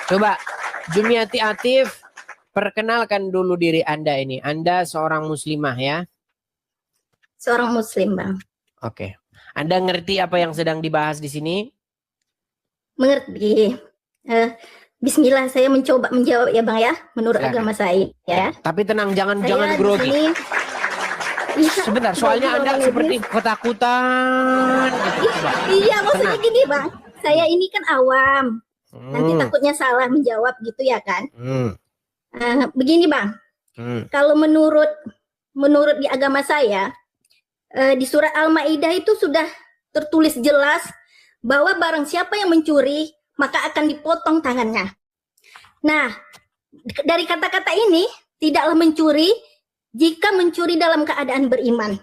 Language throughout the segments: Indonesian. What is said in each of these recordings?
Coba Jumiati Atif, perkenalkan dulu diri Anda ini. Anda seorang muslimah ya? Seorang muslim, Bang. Oke. Anda ngerti apa yang sedang dibahas di sini? Mengerti. Bismillah, saya mencoba menjawab ya, Bang ya, menurut Silakan. agama saya ya. Tapi tenang, jangan Saya grogi. di sini, Sebentar, soalnya Anda Bang seperti Idris. ketakutan gitu. Coba. Iya, maksudnya Tenang. gini, Bang. Saya ini kan awam. Nanti takutnya salah menjawab gitu ya kan. Begini, Bang. Kalau menurut di agama saya, di surat Al-Maidah itu sudah tertulis jelas bahwa barang siapa yang mencuri maka akan dipotong tangannya. Nah, dari kata-kata ini, tidaklah mencuri jika mencuri dalam keadaan beriman.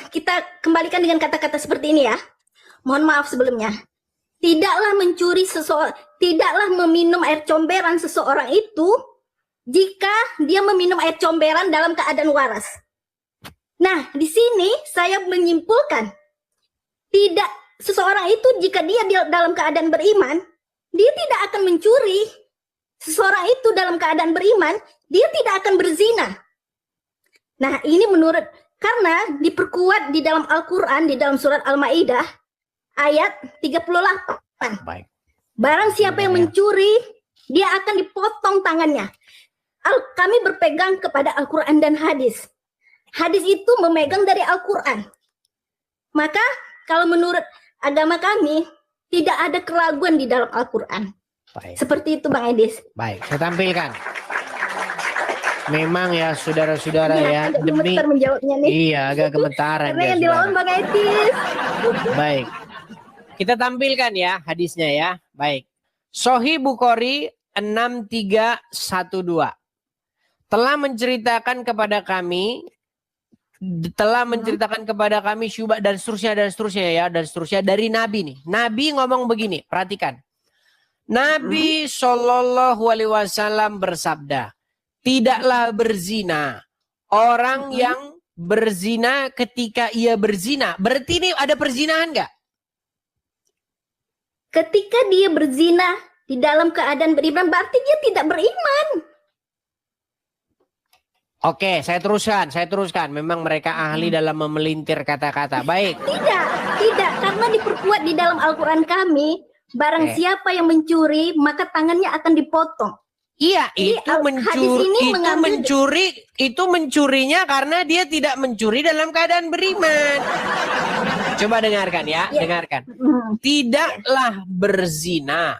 Kita kembalikan dengan kata-kata seperti ini ya. Mohon maaf sebelumnya. Tidaklah mencuri tidaklah meminum air comberan seseorang itu jika dia meminum air comberan dalam keadaan waras. Nah, di sini saya menyimpulkan tidak seseorang itu jika dia dalam keadaan beriman, dia tidak akan mencuri. Seseorang itu dalam keadaan beriman, dia tidak akan berzina. Nah, ini menurut karena diperkuat di dalam Al-Qur'an di dalam surat Al-Maidah ayat 38. Baik. Barang siapa yang mencuri, dia akan dipotong tangannya. Kami berpegang kepada Al-Qur'an dan hadis. Hadis itu memegang dari Al-Qur'an. Maka kalau menurut agama kami, tidak ada keraguan di dalam Al-Quran. Seperti itu, Bang Edis. Baik, saya tampilkan. Memang ya, saudara-saudara ya. Agak gemetar menjawabnya nih. Iya, agak gemetaran. Karena yang dilawan Bang Edis. Baik. Kita tampilkan ya hadisnya ya. Baik. Sahih Bukhari 6312. Telah menceritakan kepada kami Syu'bah dan seterusnya ya, dan seterusnya dari Nabi nih. Nabi ngomong begini, perhatikan. Nabi Shallallahu Alaihi Wasallam bersabda, tidaklah berzina orang yang berzina ketika ia berzina. Berarti ini ada perzinahan nggak? Ketika dia berzina di dalam keadaan beriman, berarti dia tidak beriman. Oke, saya teruskan. Memang mereka ahli dalam memelintir kata-kata. Baik. Tidak, karena diperkuat di dalam Al-Quran kami, barang siapa yang mencuri, maka tangannya akan dipotong. Iya, itu mencurinya karena dia tidak mencuri dalam keadaan beriman. Coba dengarkan ya, dengarkan. Tidaklah berzina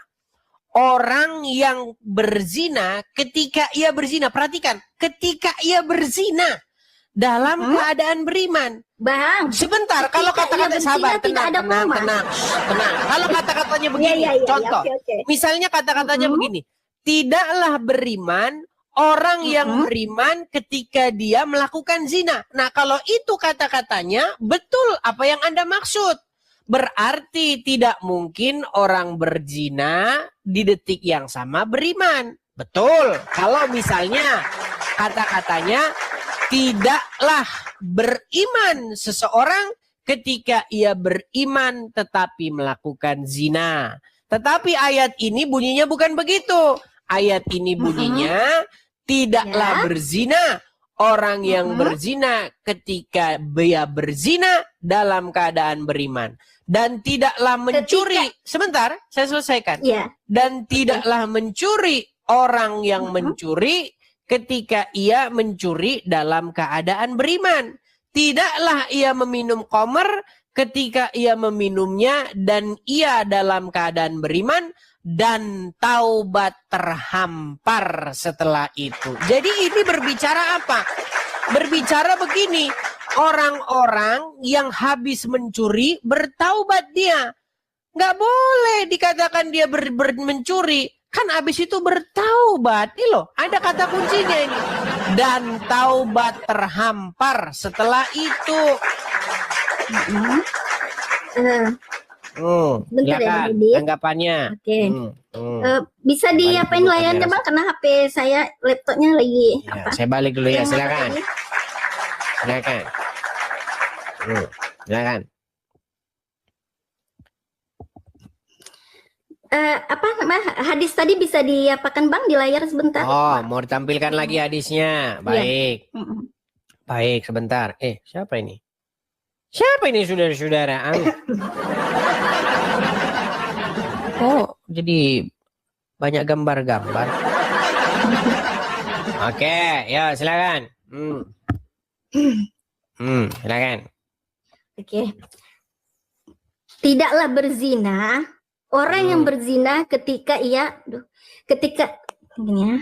orang yang berzina ketika ia berzina. Perhatikan, ketika ia berzina dalam keadaan beriman. Bang, sebentar, kalau kata-kata sabar, tenang. Kalau kata-katanya begini, contoh. Misalnya kata-katanya begini. Tidaklah beriman orang yang beriman ketika dia melakukan zina. Nah, kalau itu kata-katanya betul apa yang Anda maksud. Berarti tidak mungkin orang berzina di detik yang sama beriman. Betul. Kalau misalnya kata-katanya tidaklah beriman seseorang ketika ia beriman tetapi melakukan zina. Tetapi ayat ini bunyinya bukan begitu. Ayat ini bunyinya tidaklah berzina orang yang berzina ketika dia berzina dalam keadaan beriman. Dan tidaklah mencuri. Sebentar, saya selesaikan. Dan tidaklah mencuri orang yang mencuri ketika ia mencuri dalam keadaan beriman. Tidaklah ia meminum khamr ketika ia meminumnya dan ia dalam keadaan beriman dan taubat terhampar setelah itu. Jadi ini berbicara apa? Berbicara begini, orang-orang yang habis mencuri bertaubat dia. Nggak boleh dikatakan dia mencuri. Kan habis itu bertaubat. Ini loh, ada kata kuncinya ini. Dan taubat terhampar setelah itu. Bentar ya, tanggapannya. Oke. Bisa diapain layarnya, Bang? Karena HP saya, laptopnya lagi apa? Saya balik dulu ya, silakan. Silakan. apa nama hadis tadi bisa diapakan Bang di layar sebentar? Oh, mau ditampilkan lagi hadisnya. Baik. Mm-mm. Baik, sebentar. Siapa ini? Siapa ini saudara-saudara? Oh, jadi banyak gambar-gambar. Oke, ya silakan. Silakan. Oke. Tidaklah berzina orang yang berzina ketika gini ya.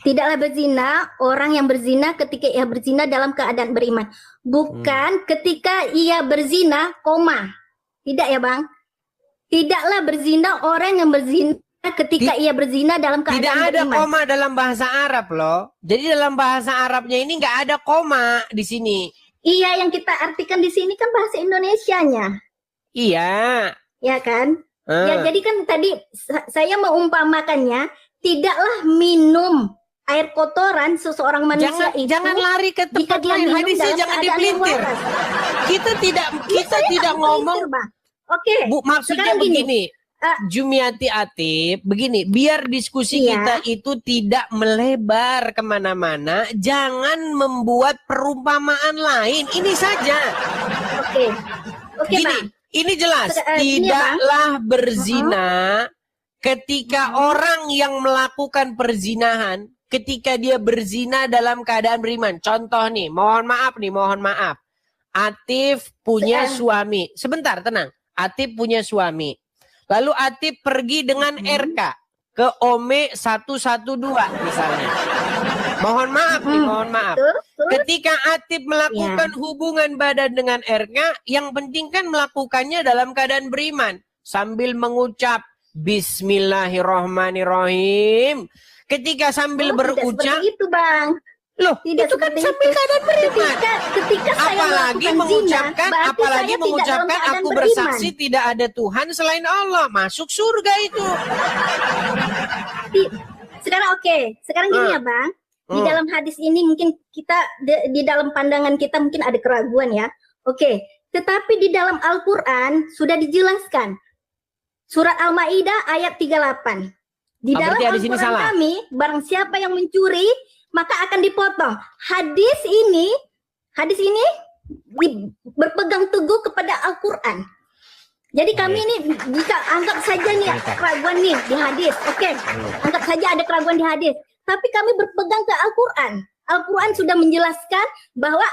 Tidaklah berzina orang yang berzina ketika ia berzina dalam keadaan beriman. Bukan ketika ia berzina, koma. Tidak ya, Bang? Tidaklah berzina orang yang berzina ketika ia berzina dalam keadaan Tidak ada beriman. koma dalam bahasa Arab loh. Jadi dalam bahasa Arabnya ini nggak ada koma di sini. Iya, yang kita artikan di sini kan bahasa Indonesianya. Iya. Ya kan? Ya, jadi kan tadi saya mengumpamakannya, tidaklah minum air kotoran seseorang manusia itu. Jangan lari ke tempat lain. Hadisnya jangan dipelintir. Kita tidak ngomong. Oke. Bu, maksudnya begini. Jumiati Atip, begini, biar diskusi kita itu tidak melebar kemana-mana, jangan membuat perumpamaan lain. Ini saja. Oke, Bang. Ini jelas, tidaklah berzina ketika orang yang melakukan perzinahan, ketika dia berzina dalam keadaan beriman. Contoh nih, mohon maaf. Atif punya suami. Sebentar, tenang. Atif punya suami. Lalu Atif pergi dengan RK ke OME 112 misalnya. Mohon maaf. Ketika Atif melakukan hubungan badan dengan RK, yang penting kan melakukannya dalam keadaan beriman. Sambil mengucap Bismillahirrahmanirrahim. Ketika sambil berucap. Tidak itu, Bang. Loh, tidak itu kan sambil keadaan beriman. Ketika saya apalagi mengucapkan aku bersaksi tidak ada Tuhan selain Allah, masuk surga itu. Sekarang gini ya, Bang. Di dalam hadis ini mungkin kita di dalam pandangan kita mungkin ada keraguan ya. Tetapi di dalam Al-Qur'an sudah dijelaskan. Surat Al-Maidah ayat 38. Di dalam Al-Qur'an kami, barang siapa yang mencuri maka akan dipotong. Hadis ini berpegang teguh kepada Al-Qur'an. Jadi kami ini jika anggap saja nih keraguan nih di hadis. Anggap saja ada keraguan di hadis. Tapi kami berpegang ke Al-Qur'an. Al-Qur'an sudah menjelaskan bahwa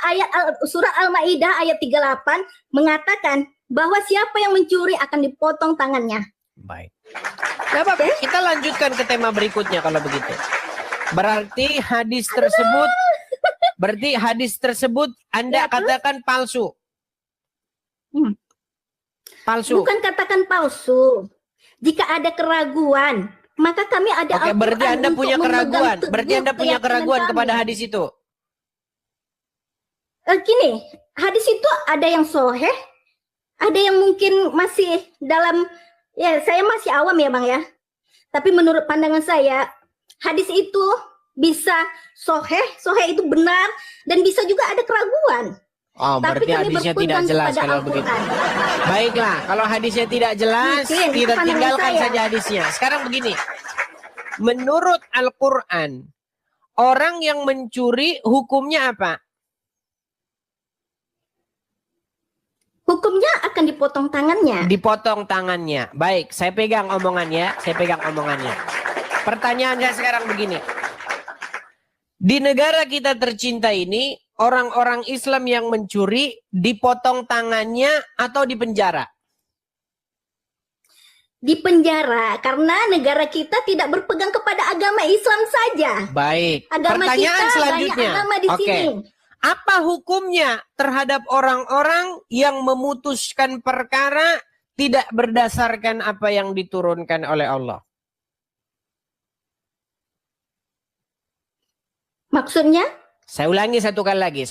surat Al-Maidah ayat 38 mengatakan bahwa siapa yang mencuri akan dipotong tangannya. Baik. Kita lanjutkan ke tema berikutnya kalau begitu. Berarti hadis tersebut Anda katakan palsu. Palsu. Bukan katakan palsu. Jika ada keraguan, maka kami ada berarti Anda punya keraguan. Berarti Anda punya keraguan kepada hadis itu. Gini, hadis itu ada yang soheh, ada yang mungkin masih dalam, ya saya masih awam ya Bang ya. Tapi menurut pandangan saya, hadis itu bisa soheh itu benar, dan bisa juga ada keraguan. Oh, tapi berarti hadisnya tidak jelas kalau begitu. Baiklah, kalau hadisnya tidak jelas, kita tinggalkan saja hadisnya. Sekarang begini, menurut Al-Quran, orang yang mencuri hukumnya apa? Hukumnya akan dipotong tangannya. Dipotong tangannya. Baik, saya pegang omongannya. Pertanyaan saya sekarang begini. Di negara kita tercinta ini, orang-orang Islam yang mencuri dipotong tangannya atau dipenjara? Dipenjara, karena negara kita tidak berpegang kepada agama Islam saja. Baik. Agama pertanyaan kita selanjutnya. Agama di sini. Apa hukumnya terhadap orang-orang yang memutuskan perkara tidak berdasarkan apa yang diturunkan oleh Allah? Maksudnya? Saya ulangi satu kali lagi,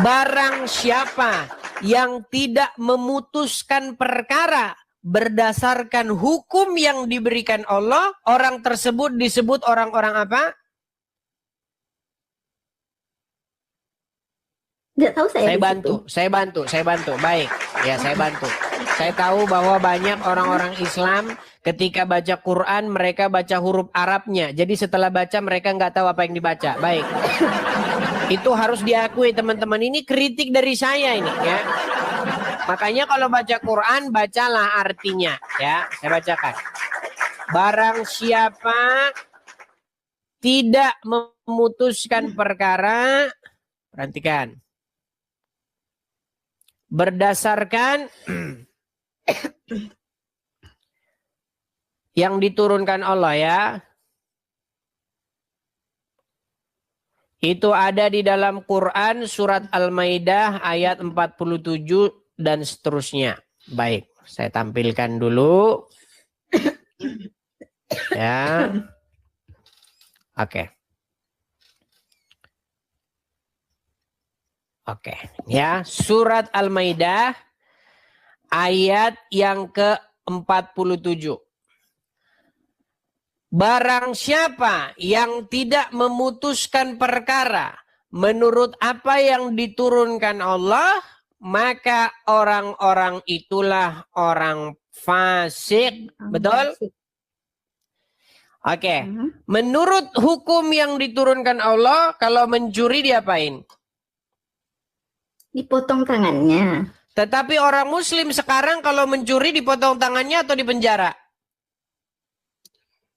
Barang siapa yang tidak memutuskan perkara berdasarkan hukum yang diberikan Allah, orang tersebut disebut orang-orang apa? Nggak tahu saya. Saya bantu. Baik, ya saya bantu. Saya tahu bahwa banyak orang-orang Islam ketika baca Quran mereka baca huruf Arabnya. Jadi setelah baca mereka nggak tahu apa yang dibaca. Baik. Itu harus diakui teman-teman. Ini kritik dari saya ini ya. Makanya kalau baca Quran bacalah artinya ya. Saya bacakan. Barang siapa tidak memutuskan perkara, perhatikan. Berdasarkan yang diturunkan Allah ya. Itu ada di dalam Quran surat Al-Maidah ayat 47 dan seterusnya. Baik, saya tampilkan dulu. Ya. Oke. Oke, ya, surat Al-Maidah ayat yang ke-47. Barang siapa yang tidak memutuskan perkara menurut apa yang diturunkan Allah, maka orang-orang itulah orang fasik. Betul? Oke. Menurut hukum yang diturunkan Allah, kalau mencuri diapain? Dipotong tangannya. Tetapi orang muslim sekarang kalau mencuri dipotong tangannya atau dipenjara?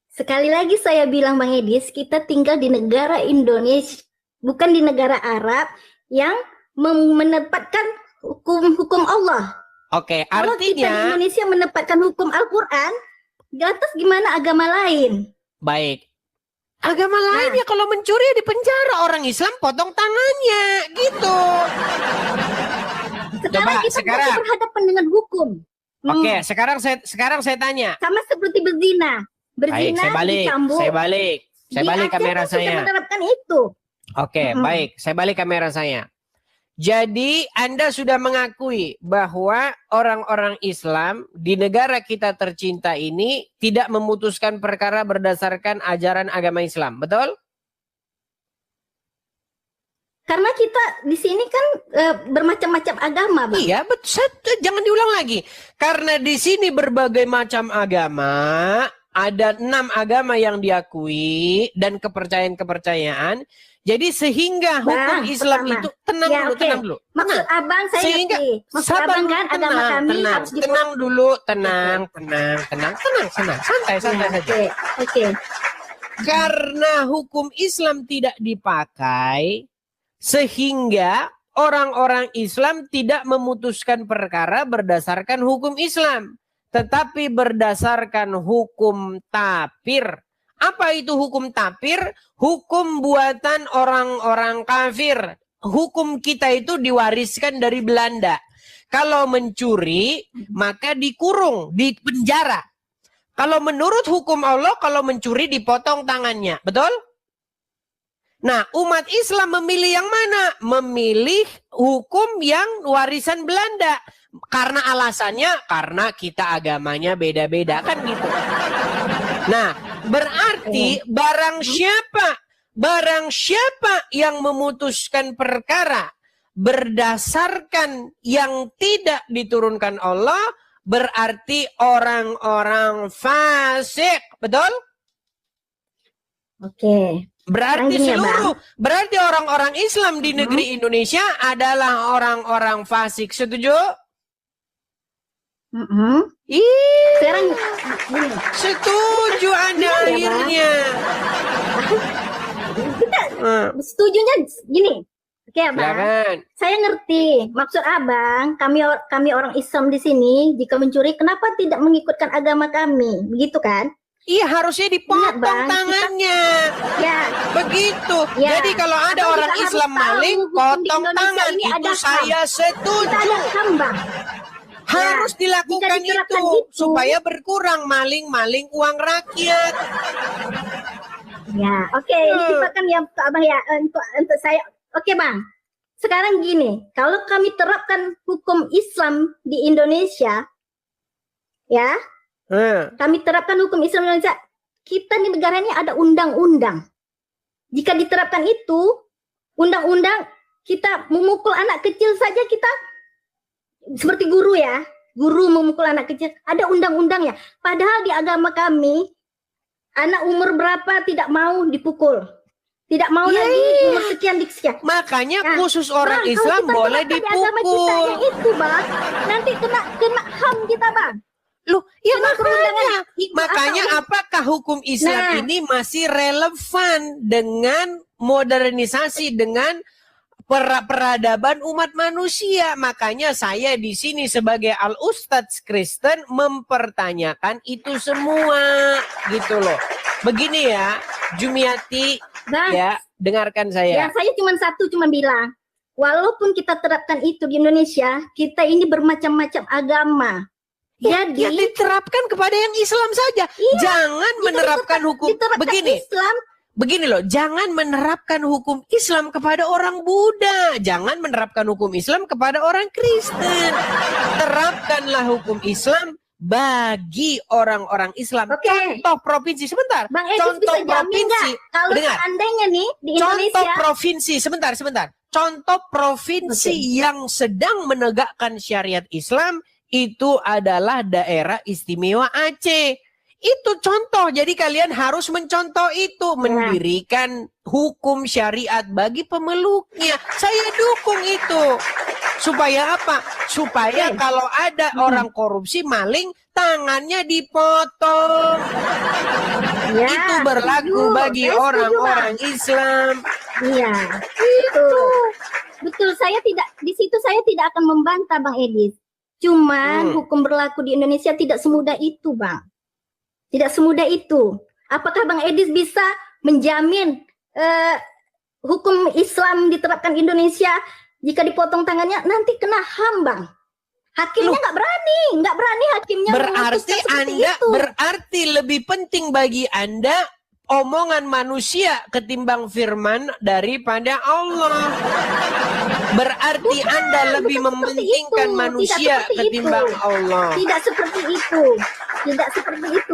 Sekali lagi saya bilang Bang Edis, kita tinggal di negara Indonesia, bukan di negara Arab yang menempatkan hukum Allah. Oke, kalau kita di artinya Indonesia menempatkan hukum Al-Quran, lantas gimana agama lain? baik. Agama lainnya kalau mencuri ya dipenjara, orang Islam potong tangannya, gitu. Sekarang kita berhadapan dengan hukum. Oke, sekarang saya tanya. Sama seperti berzina. Baik, Berzina dicambuk. Saya balik kamera saya. Sudah menerapkan itu. Oke, baik. Saya balik kamera saya. Jadi Anda sudah mengakui bahwa orang-orang Islam di negara kita tercinta ini tidak memutuskan perkara berdasarkan ajaran agama Islam, betul? Karena kita di sini kan bermacam-macam agama, Bang. Iya, jangan diulang lagi. Karena di sini berbagai macam agama, ada 6 agama yang diakui dan kepercayaan-kepercayaan. Jadi sehingga hukum Islam itu tenang dulu. Maksud abang saya ngerti. Maksud abang kan agama kami harus tenang dulu, tenang, santai saja. Oke. Karena hukum Islam tidak dipakai, sehingga orang-orang Islam tidak memutuskan perkara berdasarkan hukum Islam, tetapi berdasarkan hukum tapir. Apa itu hukum tapir? Hukum buatan orang-orang kafir. Hukum kita itu diwariskan dari Belanda. Kalau mencuri, maka dikurung, dipenjara. Kalau menurut hukum Allah, kalau mencuri dipotong tangannya. Betul? Nah, umat Islam memilih yang mana? Memilih hukum yang warisan Belanda. Karena alasannya, karena kita agamanya beda-beda. Kan gitu. Nah, berarti barang siapa yang memutuskan perkara berdasarkan yang tidak diturunkan Allah, berarti orang-orang fasik. Betul? Oke. Berarti orang-orang Islam di negeri Indonesia adalah orang-orang fasik. Setuju? Sekarang setuju Anda akhirnya. Setujunya gini. Oke, Abang. Silakan. Saya ngerti maksud Abang. Kami orang Islam di sini jika mencuri kenapa tidak mengikutkan agama kami? Begitu kan? Iya, harusnya dipotong tangannya. Ya, begitu. Ya. Jadi kalau ada orang Islam maling, potong tangan. Itu saya setuju. Kita ada hamba. Harus dilakukan itu supaya berkurang maling-maling uang rakyat. Ya, oke. Ini kan ya Abang ya untuk saya. Oke, Bang. Sekarang gini, kalau kami terapkan hukum Islam di Indonesia, ya, kami terapkan hukum Islam di Indonesia, kita di negara ini ada undang-undang. Jika diterapkan itu, undang-undang, kita memukul anak kecil saja kita seperti guru ya, guru memukul anak kecil. Ada undang-undangnya. Padahal di agama kami, anak umur berapa tidak mau dipukul. Tidak mau lagi umur sekian sekian. Makanya khusus orang Islam boleh dipukul. Di agama kita yang itu, Bang. Nanti kena HAM kita, Bang. Loh, ya makanya. Makanya apakah hukum Islam ini masih relevan dengan modernisasi, dengan peradaban umat manusia? Makanya saya di sini sebagai al-ustadz Kristen mempertanyakan itu semua, gitu loh. Begini ya, Jumiati, Bang, ya, dengarkan saya. Ya, saya cuma bilang, walaupun kita terapkan itu di Indonesia, kita ini bermacam-macam agama. Jadi ya diterapkan kepada yang Islam saja. Jangan menerapkan hukum begini. Islam. Begini loh, jangan menerapkan hukum Islam kepada orang Buddha. Jangan menerapkan hukum Islam kepada orang Kristen. Terapkanlah hukum Islam bagi orang-orang Islam. Contoh provinsi, sebentar. Bang Edis contoh bisa provinsi. Kalau seandainya nih di Indonesia. Contoh provinsi, sebentar. Contoh provinsi yang sedang menegakkan syariat Islam itu adalah daerah istimewa Aceh. Itu contoh. Jadi kalian harus mencontoh itu. Mendirikan hukum syariat bagi pemeluknya. Saya dukung itu. Supaya apa? Supaya kalau ada orang korupsi, maling, tangannya dipotong. Ya, itu berlaku bagi orang-orang Islam. Iya. Betul. Saya tidak, di situ saya tidak akan membantah, Bang Edis. Cuman hukum berlaku di Indonesia tidak semudah itu, Bang. Tidak semudah itu. Apakah Bang Edis bisa menjamin hukum Islam diterapkan Indonesia jika dipotong tangannya nanti kena HAM, Bang? Hakimnya nggak berani hakimnya. Berarti lebih penting bagi Anda omongan manusia ketimbang firman daripada Allah. Berarti Anda lebih mementingkan manusia ketimbang Allah. Tidak seperti itu.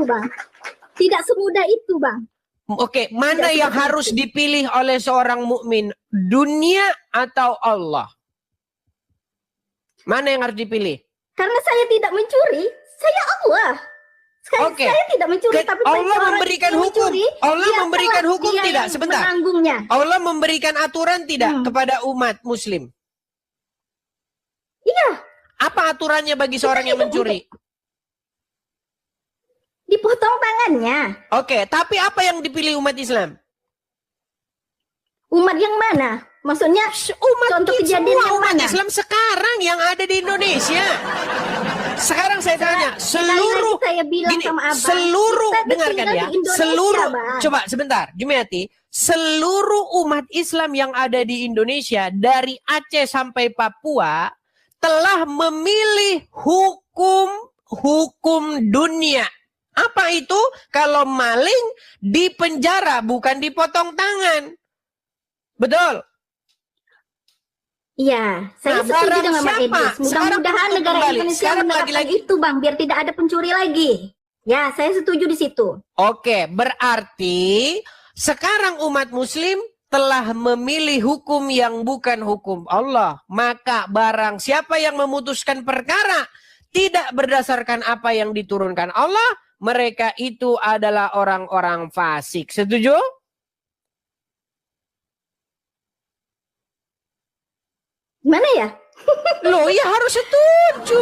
Bang. Tidak semudah itu, Bang. Oke, mana yang harus dipilih oleh seorang mukmin? Dunia atau Allah? Mana yang harus dipilih? Karena saya tidak mencuri, saya Allah. Saya tidak mencuri, tapi Allah memberikan hukum. Allah memberikan hukum tidak? Sebentar. Allah memberikan aturan tidak kepada umat Muslim? Iya. Apa aturannya bagi seorang yang mencuri? Dipotong tangannya. Oke, tapi apa yang dipilih umat Islam? Umat yang mana? Maksudnya contoh kejadian yang umat mana? Islam sekarang yang ada di Indonesia. Sekarang saya tanya, seluruh dengarkan ya, coba sebentar, Jumiati, seluruh umat Islam yang ada di Indonesia dari Aceh sampai Papua telah memilih hukum dunia. Apa itu? Kalau maling dipenjara, bukan dipotong tangan. Betul? Iya, saya setuju dengan Mas Edis. Mudah-mudahan negara Indonesia menerapkan itu, Bang, biar tidak ada pencuri lagi. Ya, saya setuju di situ. Oke, berarti sekarang umat Muslim telah memilih hukum yang bukan hukum Allah. Maka barang siapa yang memutuskan perkara tidak berdasarkan apa yang diturunkan Allah, mereka itu adalah orang-orang fasik. Setuju? Mana ya? Loh ya harus setuju.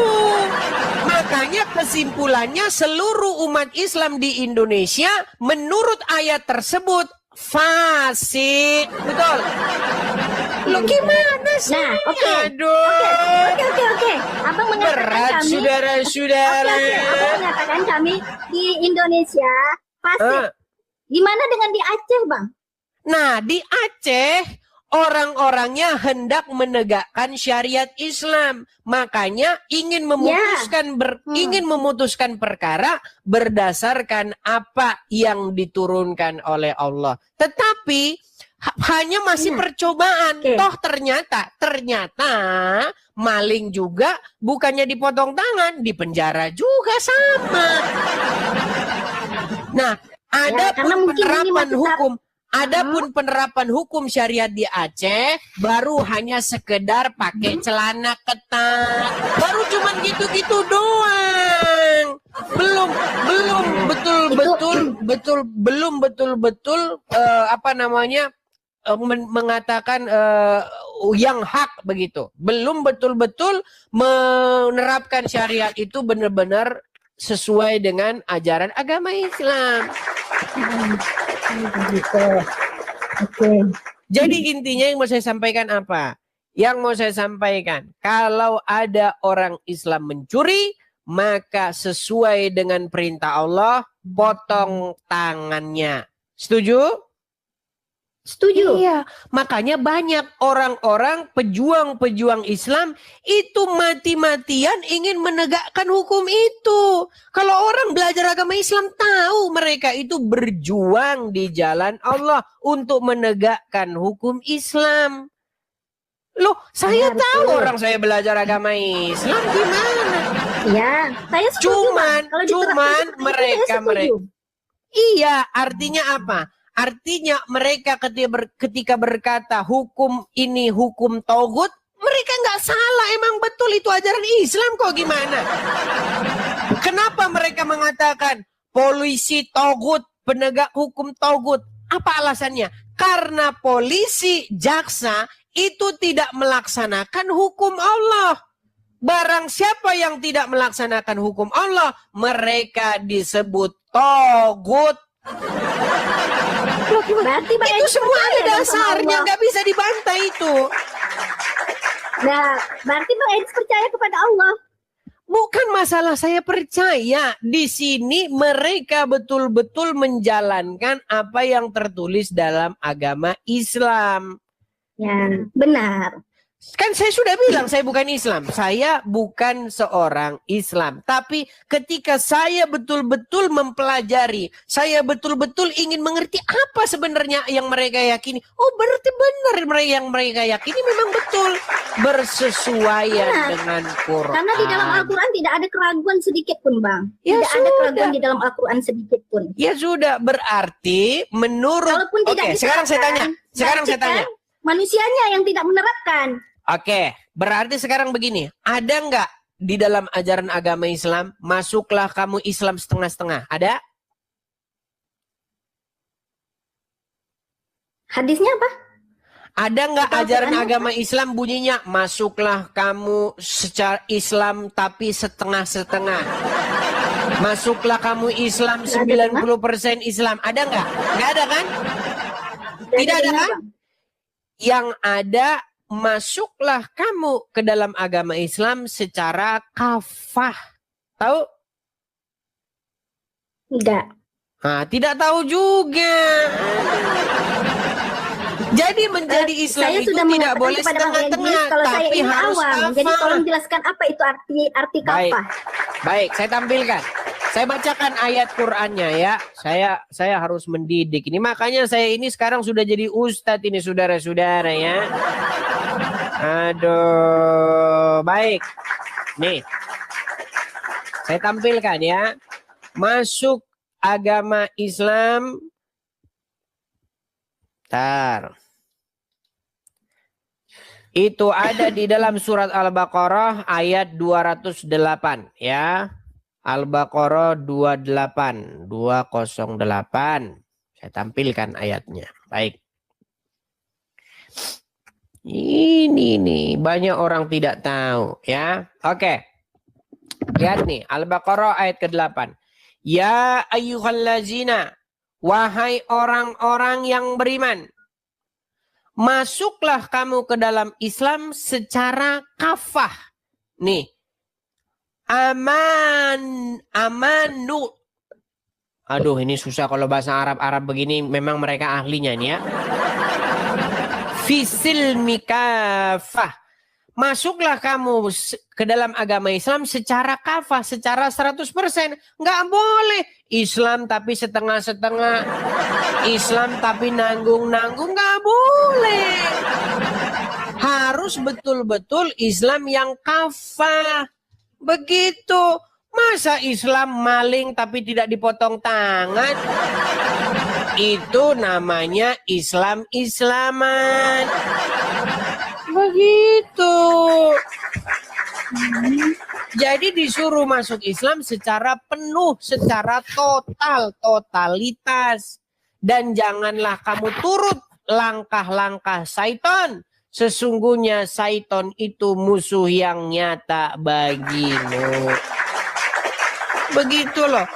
Makanya kesimpulannya seluruh umat Islam di Indonesia menurut ayat tersebut fasik. Betul? Loh gimana sih? Nah, oke. Oke. Abang mengatakan berat, kami. Saudara-saudara. Abang mengatakan kami di Indonesia fasik. Gimana dengan di Aceh, Bang? Nah, di Aceh orang-orangnya hendak menegakkan syariat Islam. Makanya ingin memutuskan perkara berdasarkan apa yang diturunkan oleh Allah. Tetapi hanya masih percobaan. Toh ternyata maling juga bukannya dipotong tangan, dipenjara juga sama. Nah, ada penerapan hukum. Adapun penerapan hukum syariat di Aceh baru hanya sekedar pakai celana ketat. Baru cuman gitu-gitu doang. Belum betul-betul mengatakan yang hak begitu. Belum betul-betul menerapkan syariat itu benar-benar sesuai dengan ajaran agama Islam. Oke. Jadi intinya yang mau saya sampaikan apa? Yang mau saya sampaikan, kalau ada orang Islam mencuri, maka sesuai dengan perintah Allah, potong tangannya. Setuju? Setuju. Iya, makanya banyak orang-orang pejuang-pejuang Islam itu mati-matian ingin menegakkan hukum itu. Kalau orang belajar agama Islam tahu mereka itu berjuang di jalan Allah untuk menegakkan hukum Islam. Loh, saya tahu orang saya belajar agama Islam gimana? Ya, saya setuju. Cuman mereka. Iya, artinya apa? Artinya mereka ketika berkata hukum ini hukum togut, mereka nggak salah, emang betul itu ajaran Islam kok gimana? Kenapa mereka mengatakan polisi togut, penegak hukum togut? Apa alasannya? Karena polisi, jaksa itu tidak melaksanakan hukum Allah. Barang siapa yang tidak melaksanakan hukum Allah, mereka disebut togut. Berarti itu semua ada dasarnya, nggak bisa dibantah itu. Nah, berarti Bang Edis percaya kepada Allah. Bukan masalah saya percaya. Di sini mereka betul-betul menjalankan apa yang tertulis dalam agama Islam. Ya, benar. Kan saya sudah bilang saya bukan Islam. Saya bukan seorang Islam. Tapi ketika saya betul-betul mempelajari, saya betul-betul ingin mengerti apa sebenarnya yang mereka yakini. Oh, berarti benar yang mereka yakini memang betul bersesuaian dengan Quran. Karena di dalam Al-Quran tidak ada keraguan sedikit pun, Bang. Ya tidak ada keraguan di dalam Al-Quran sedikit pun. Ya sudah, berarti menurut... Walaupun tidak sekarang saya tanya. Manusianya yang tidak menerapkan. Oke, berarti sekarang begini, ada nggak di dalam ajaran agama Islam, masuklah kamu Islam setengah-setengah, ada? Hadisnya apa? Ada nggak ajaran agama Islam bunyinya, masuklah kamu secara Islam tapi setengah-setengah. Masuklah kamu Islam 90% Islam, ada nggak? Nggak ada kan? Tidak ada kan? Yang ada, masuklah kamu ke dalam agama Islam secara kafah. Tahu? Enggak. Nah, tidak tahu juga. Jadi menjadi Islam saya itu sudah tidak boleh setengah-tengah, tapi harus kafah. Jadi tolong jelaskan apa itu arti kafah. Baik, saya tampilkan. Saya bacakan ayat Qur'annya ya. Saya harus mendidik. Ini makanya saya ini sekarang sudah jadi ustadz ini saudara-saudara ya. Aduh, baik. Nih, saya tampilkan ya. Masuk agama Islam. Itu ada di dalam surat Al-Baqarah ayat 208 ya. Al-Baqarah 208. Saya tampilkan ayatnya. Baik. Ini nih banyak orang tidak tahu ya. Oke. Lihat nih Al-Baqarah ayat ke-8. Ya ayyuhallazina, wahai orang-orang yang beriman, masuklah kamu ke dalam Islam secara kafah. Nih. Amanu. Aduh, ini susah kalau bahasa Arab begini, memang mereka ahlinya nih ya. Fisil mikafah. Masuklah kamu ke dalam agama Islam secara kafah, secara 100%. Nggak boleh Islam tapi setengah-setengah. Islam tapi nanggung-nanggung, nggak boleh. Harus betul-betul Islam yang kafah. Begitu. Masa Islam maling tapi tidak dipotong tangan? Itu namanya Islam-Islaman. Begitu. Jadi disuruh masuk Islam secara penuh, secara total, totalitas. Dan janganlah kamu turut langkah-langkah syaitan. Sesungguhnya syaitan itu musuh yang nyata bagimu. Begitu loh.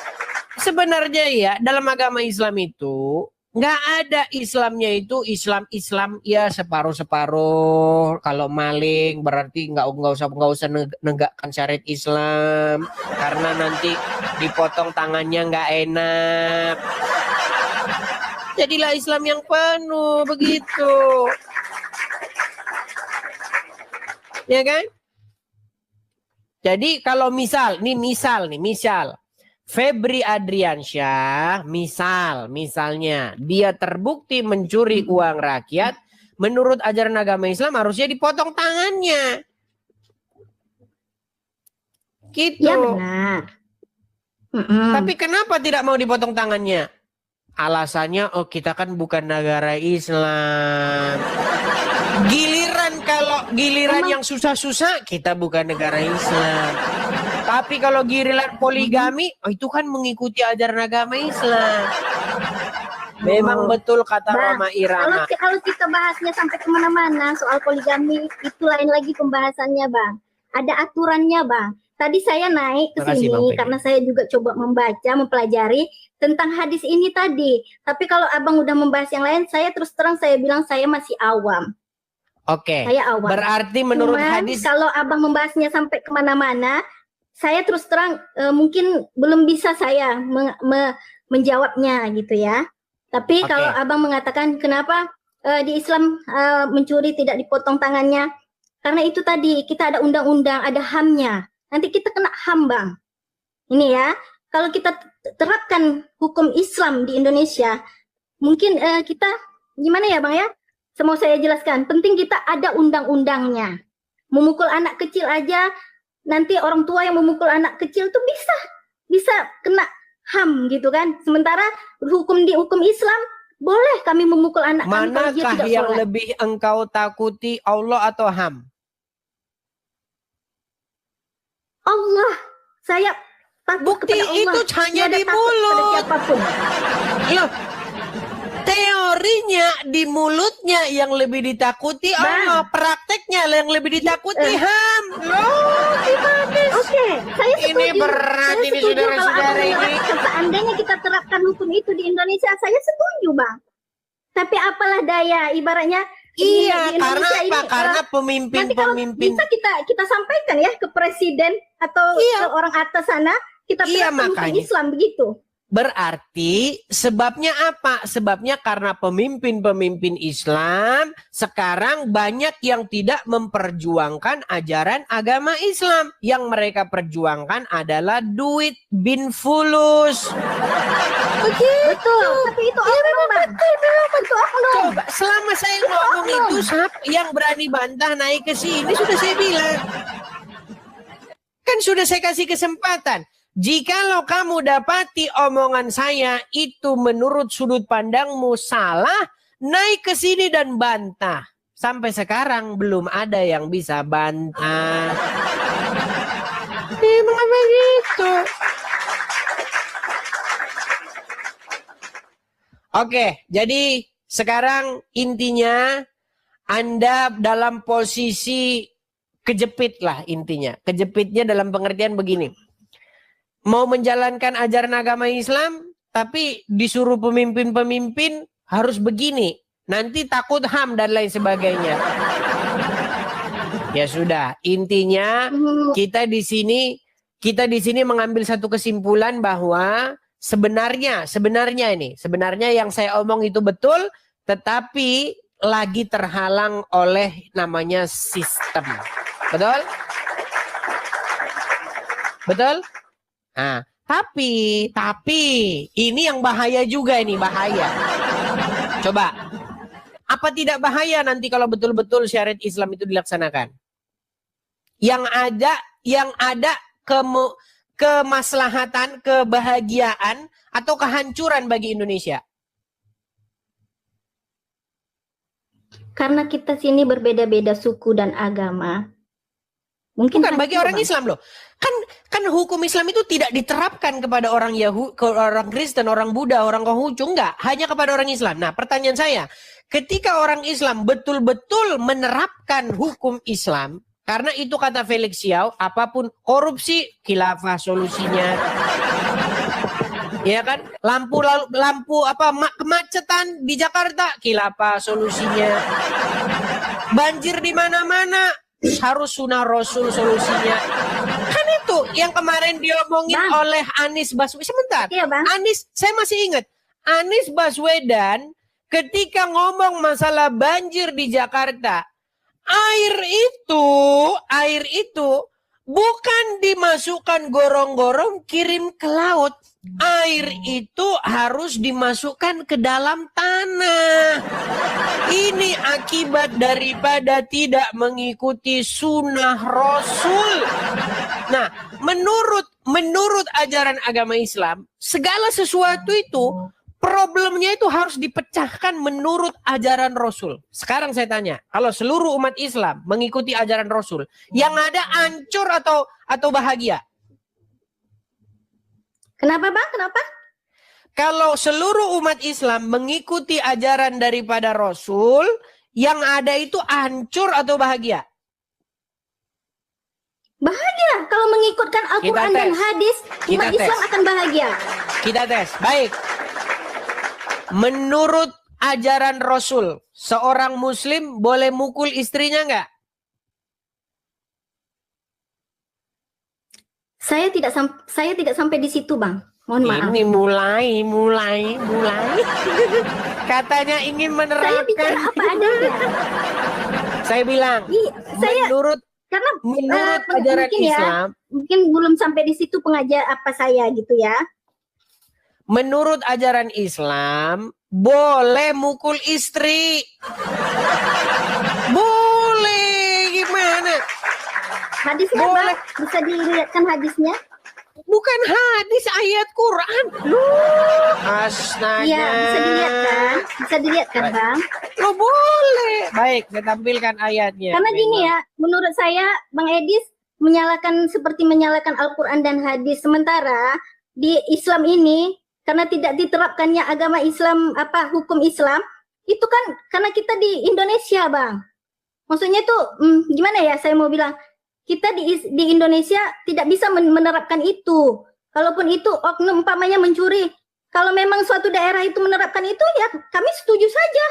Sebenarnya ya dalam agama Islam itu nggak ada Islamnya itu Islam ya separuh-separuh. Kalau maling berarti nggak usah negakkan syariat Islam karena nanti dipotong tangannya nggak enak. Jadilah Islam yang penuh begitu. Ya kan? Jadi kalau misal Febri Adriansyah misalnya dia terbukti mencuri uang rakyat, menurut ajaran agama Islam harusnya dipotong tangannya. Gitu. Ya benar. Tapi kenapa tidak mau dipotong tangannya? Alasannya kita kan bukan negara Islam. Giliran yang susah-susah kita bukan negara Islam. Tapi kalau giliran poligami, itu kan mengikuti ajaran agama Islam. Memang betul kata Roma Irama. Kalau kita bahasnya sampai kemana-mana soal poligami, itu lain lagi pembahasannya, Bang. Ada aturannya, Bang. Tadi saya naik ke sini karena saya juga coba membaca, mempelajari tentang hadis ini tadi. Tapi kalau Abang udah membahas yang lain, saya terus terang saya bilang saya masih awam. Oke. Saya awam. Berarti menurut hadis, kalau Abang membahasnya sampai kemana-mana, saya terus terang mungkin belum bisa saya menjawabnya gitu ya. Tapi kalau Abang mengatakan kenapa di Islam mencuri tidak dipotong tangannya, karena itu tadi kita ada undang-undang, ada HAM-nya. Nanti kita kena HAM, Bang. Ini ya, kalau kita terapkan hukum Islam di Indonesia, mungkin kita gimana ya, Bang ya? Mau saya jelaskan, penting kita ada undang-undangnya. Memukul anak kecil aja, nanti orang tua yang memukul anak kecil itu bisa kena HAM gitu kan. Sementara di hukum Islam boleh kami memukul anak kami kalau dia manakah tidak yang sholat. lebih engkau takuti, Allah atau HAM? Allah. Saya takut Bukti kepada Allah. itu hanya Tidak ada di takut kepada mulut. siapapun. Loh, teorinya di mulutnya yang lebih ditakuti Allah, prakteknya yang lebih ditakuti HAM. Loh, gimana? Oke, saya setuju. Ini berat Saya ini setuju saudara-saudara kalau ini. seandainya kita terapkan hukum itu di Indonesia, saya setuju, Bang. Tapi apalah daya, ibaratnya Iya, di karena Indonesia apa? ini, Karena nanti kalau pemimpin-pemimpin. bisa kita sampaikan ya ke presiden atau ke orang atas sana, kita terapkan hukum makanya. Islam begitu. Berarti sebabnya apa? Sebabnya karena pemimpin-pemimpin Islam sekarang banyak yang tidak memperjuangkan ajaran agama Islam. Yang mereka perjuangkan adalah duit bin fulus. Begitu. Betul, tapi itu oknum, Bang. Itu oknum. Coba, selama saya ngomong itu, yang berani bantah naik ke sini sudah saya bilang. Kan sudah saya kasih kesempatan. Jikalau kamu dapati omongan saya itu menurut sudut pandangmu salah, naik ke sini dan bantah. Sampai sekarang belum ada yang bisa bantah. Memang begitu. Oke, jadi sekarang intinya Anda dalam posisi kejepit lah intinya. Kejepitnya dalam pengertian begini. Mau menjalankan ajaran agama Islam, tapi disuruh pemimpin-pemimpin harus begini. Nanti takut HAM dan lain sebagainya. Ya sudah, intinya kita di sini mengambil satu kesimpulan bahwa sebenarnya yang saya omong itu betul, tetapi lagi terhalang oleh namanya sistem. Betul? Betul? Nah, tapi ini yang bahaya juga ini, bahaya. Coba, apa tidak bahaya nanti kalau betul-betul syariat Islam itu dilaksanakan? Yang ada kemaslahatan, kebahagiaan, atau kehancuran bagi Indonesia? Karena kita sini berbeda-beda suku dan agama. Mungkin Bukan bagi orang Bang. Islam loh. Kan hukum Islam itu tidak diterapkan kepada orang Yahudi, orang Kristen, orang Buddha, orang Konghucu, enggak, hanya kepada orang Islam. Nah, pertanyaan saya, ketika orang Islam betul-betul menerapkan hukum Islam, karena itu kata Felix Xiao, apapun korupsi, khilafah solusinya. Ya kan? Lampu kemacetan di Jakarta, khilafah solusinya. Banjir di mana-mana, harus sunnah Rasul solusinya. Kan itu yang kemarin diomongin oleh Anies Baswedan. Sebentar. Iya, Bang. Anies, saya masih ingat. Anies Baswedan ketika ngomong masalah banjir di Jakarta, air itu bukan dimasukkan gorong-gorong kirim ke laut. Air itu harus dimasukkan ke dalam tanah. Ini akibat daripada tidak mengikuti sunnah Rasul. Nah, menurut ajaran agama Islam, segala sesuatu itu problemnya itu harus dipecahkan menurut ajaran Rasul. Sekarang saya tanya, kalau seluruh umat Islam mengikuti ajaran Rasul, yang ada hancur atau bahagia? Kenapa, Bang? Kenapa? Kalau seluruh umat Islam mengikuti ajaran daripada Rasul, yang ada itu hancur atau bahagia? Bahagia. Kalau mengikutkan Al-Quran dan hadis, umat Islam akan bahagia. Kita tes. Baik. Menurut ajaran Rasul, seorang Muslim boleh mukul istrinya nggak? Saya tidak sampai di situ, Bang. Mohon maaf. Ini mulai. Katanya ingin menerapkan. Saya bicara apa adanya. Saya bilang, menurut ajaran Islam, mungkin belum sampai di situ pengajar apa saya gitu ya. Menurut ajaran Islam, boleh mukul istri. Boleh, gimana? Hadisnya boleh. Bisa dilihatkan hadisnya? Bukan hadis, ayat Quran. Astaga. Iya, bisa dilihatkan, Bang. Lo boleh. Baik, saya tampilkan ayatnya. Karena gini ya, menurut saya Bang Edis seperti menyalakan Al-Quran dan hadis. Sementara di Islam ini, karena tidak diterapkannya agama Islam, hukum Islam, itu kan karena kita di Indonesia, Bang. Maksudnya tuh, gimana ya saya mau bilang, kita di Indonesia tidak bisa menerapkan itu. Kalaupun itu oknum umpamanya mencuri, kalau memang suatu daerah itu menerapkan itu, ya kami setuju saja.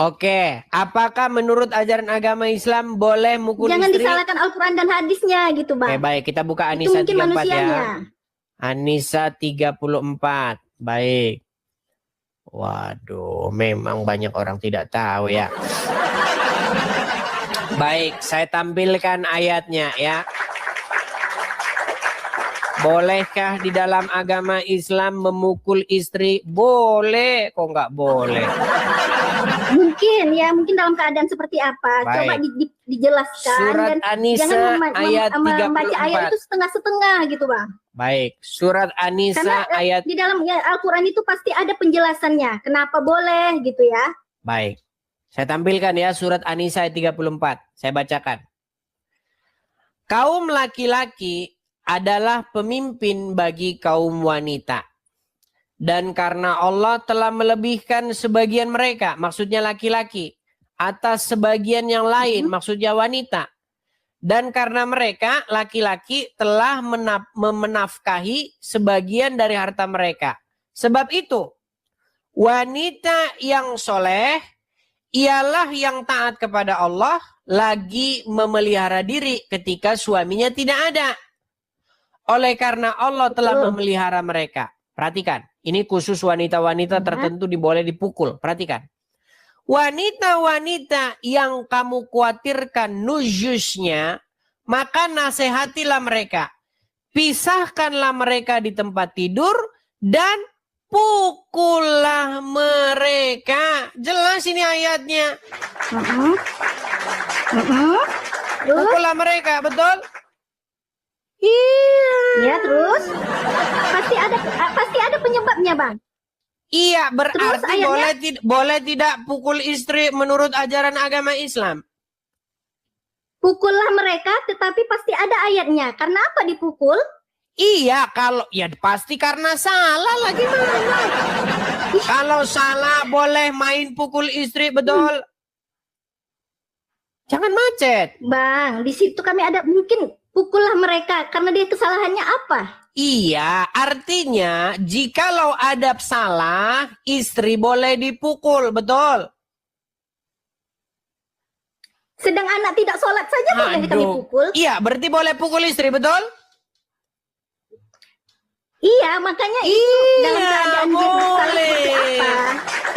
Oke, apakah menurut ajaran agama Islam boleh mukul istri? Jangan disalahkan Al-Quran dan hadisnya gitu, Bang. Oke, baik, kita buka An-Nisa 34 manusianya. ya. An-Nisa 34. Baik. Waduh, memang banyak orang tidak tahu ya. Baik, saya tampilkan ayatnya ya. Bolehkah di dalam agama Islam memukul istri? Boleh, kok nggak boleh? Mungkin dalam keadaan seperti apa? Baik. Coba dijelaskan. Surat dan An-Nisa jangan ayat 34. membaca ayat itu setengah-setengah gitu, Bang. Baik, surat An-Nisa Karena ayat. di dalam Al-Quran itu pasti ada penjelasannya. Kenapa boleh gitu ya? Baik. Saya tampilkan ya surat An-Nisa ayat 34. Saya bacakan. Kaum laki-laki adalah pemimpin bagi kaum wanita. Dan karena Allah telah melebihkan sebagian mereka, maksudnya laki-laki, atas sebagian yang lain, maksudnya wanita. Dan karena mereka, laki-laki telah menafkahi sebagian dari harta mereka. Sebab itu, wanita yang soleh ialah yang taat kepada Allah, lagi memelihara diri ketika suaminya tidak ada. Oleh karena Allah telah memelihara mereka. Perhatikan, ini khusus wanita-wanita tertentu boleh dipukul. Perhatikan. Wanita-wanita yang kamu khawatirkan nujusnya, maka nasihatilah mereka. Pisahkanlah mereka di tempat tidur dan pukullah mereka. Jelas ini ayatnya. Pukullah mereka, betul? Iya. Ya, terus pasti ada penyebabnya, Bang. Iya, berarti ayatnya, boleh tidak pukul istri menurut ajaran agama Islam? Pukullah mereka, tetapi pasti ada ayatnya. Karena apa dipukul? Iya, kalau ya pasti karena salah lah gimana? Kalau salah boleh main pukul istri, betul? Jangan macet. Bang, di situ kami ada mungkin pukullah mereka karena dia kesalahannya apa? Iya, artinya jikalau ada salah, istri boleh dipukul, betul? Sedang anak tidak sholat saja boleh kami pukul. Iya, berarti boleh pukul istri, betul? Iya, makanya itu dalam keadaan dia bersalah seperti apa?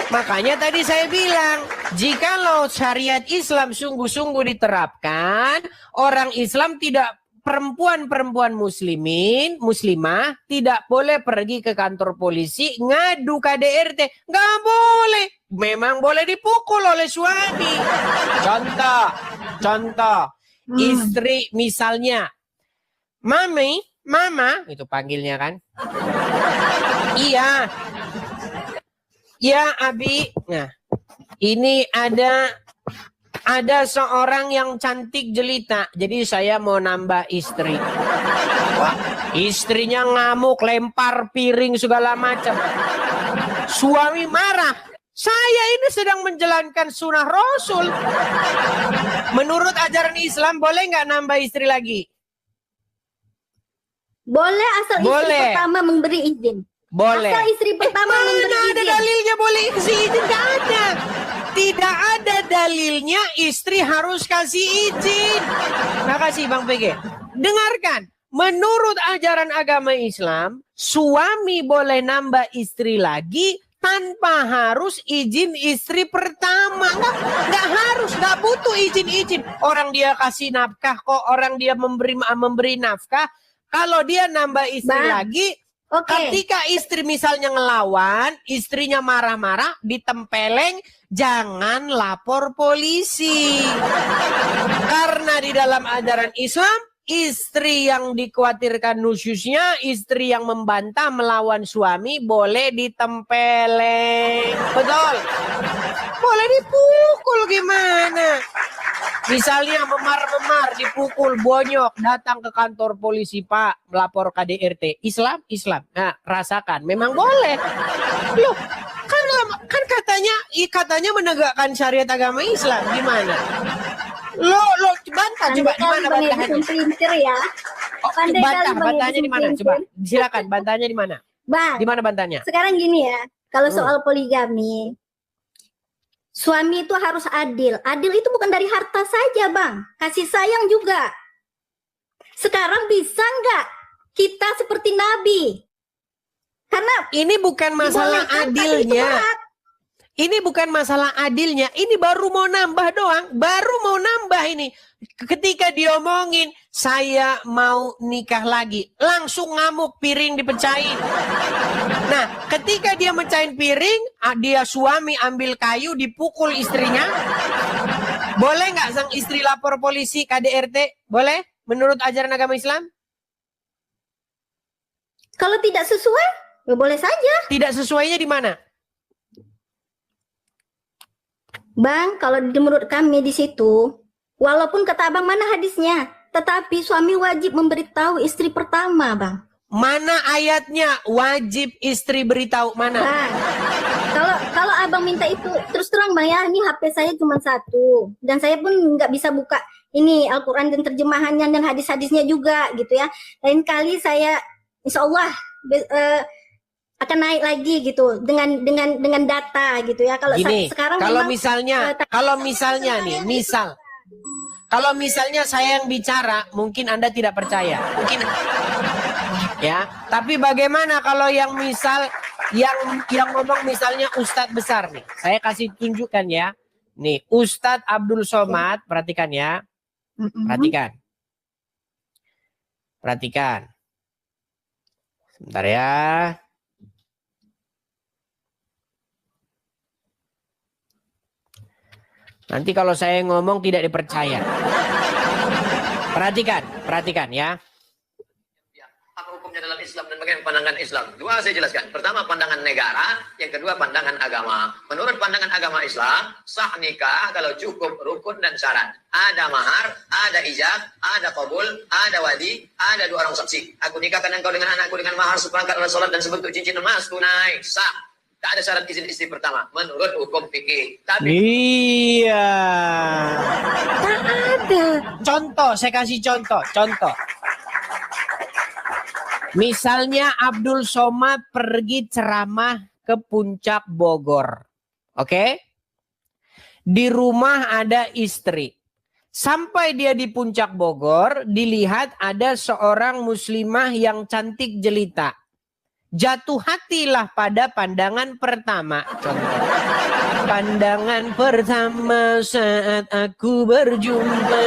Makanya tadi saya bilang, jikalau syariat Islam sungguh-sungguh diterapkan, orang Islam tidak perempuan-perempuan muslimah tidak boleh pergi ke kantor polisi ngadu KDRT. Nggak boleh. Memang boleh dipukul oleh suami. Contoh. Istri misalnya, Mama, itu panggilnya kan. Iya. Ya, Abi. Nah, ini ada seorang yang cantik jelita. Jadi saya mau nambah istri. Wah, istrinya ngamuk, lempar piring segala macam. Suami marah. Saya ini sedang menjalankan sunnah Rasul. Menurut ajaran Islam boleh nggak nambah istri lagi? Boleh asal istri pertama memberi izin. Boleh. Asal istri pertama memberi izin. Mana ada dalilnya boleh kasih izin? Tidak ada. Tidak ada dalilnya istri harus kasih izin. Makasih Bang PG. Dengarkan. Menurut ajaran agama Islam, suami boleh nambah istri lagi tanpa harus izin istri pertama. Nggak harus, nggak butuh izin-izin. Orang dia kasih nafkah kok, orang dia memberi nafkah. Kalau dia nambah istri lagi, ketika istri misalnya ngelawan, istrinya marah-marah, ditempeleng, jangan lapor polisi. Karena di dalam ajaran Islam, istri yang dikhawatirkan nusyusnya, istri yang membantah melawan suami, boleh ditempeleng. Betul? Boleh dipukul gimana? Misalnya memar-memar, dipukul, bonyok, datang ke kantor polisi, Pak, melapor KDRT. Islam. Nah, rasakan. Memang boleh. Loh, kan katanya menegakkan syariat agama Islam. Gimana? Lo bantah coba di mana bantahnya? Ya. Bantahnya di mana? Coba silakan bantahnya di mana? Bang. Di mana bantahnya? Sekarang gini ya, kalau soal poligami, suami itu harus adil. Adil itu bukan dari harta saja, Bang. Kasih sayang juga. Sekarang bisa nggak kita seperti Nabi? Karena ini bukan masalah adilnya. Ini bukan masalah adilnya. Ini baru mau nambah doang. Baru mau nambah ini. Ketika diomongin, saya mau nikah lagi. Langsung ngamuk, piring dipecahin. Nah, ketika dia mecahin piring, dia suami ambil kayu, dipukul istrinya. Boleh nggak sang istri lapor polisi KDRT? Boleh? Menurut ajaran agama Islam? Kalau tidak sesuai, ya boleh saja. Tidak sesuainya di mana? Bang, kalau menurut kami di situ, walaupun kata abang mana hadisnya, tetapi suami wajib memberitahu istri pertama, Bang. Mana ayatnya wajib istri beritahu mana? Bang, kalau abang minta itu terus terang Bang ya, ini HP saya cuma satu dan saya pun nggak bisa buka ini Al-Quran dan terjemahannya dan hadis-hadisnya juga gitu ya. Lain kali saya insya Allah akan naik lagi gitu dengan data gitu ya. Kalau sekarang kalau misalnya nih, kalau misalnya saya yang bicara, mungkin Anda tidak percaya. Mungkin ya, tapi bagaimana kalau yang ngomong misalnya Ustadz besar nih. Saya kasih tunjukkan ya. Nih, Ustadz Abdul Somad, perhatikan ya. Perhatikan. Sebentar ya. Nanti kalau saya ngomong tidak dipercaya. Perhatikan ya. hukumnya dalam Islam dan bagaimana pandangan Islam. Dua saya jelaskan. Pertama pandangan negara, yang kedua pandangan agama. Menurut pandangan agama Islam, sah nikah kalau cukup rukun dan syarat. Ada mahar, ada ijab, ada qabul, ada wali, ada dua orang saksi. Aku nikahkan engkau dengan anakku dengan mahar seperangkat alat salat dan sebentuk cincin emas tunai. Sah. Tak ada syarat izin istri pertama menurut hukum fikih. Tapi Iya. Tak ada. Contoh, saya kasih contoh. Misalnya Abdul Somad pergi ceramah ke Puncak Bogor. Oke? Di rumah ada istri. Sampai dia di Puncak Bogor, dilihat ada seorang muslimah yang cantik jelita. Jatuh hatilah pada pandangan pertama. Contoh. Pandangan pertama saat aku berjumpa.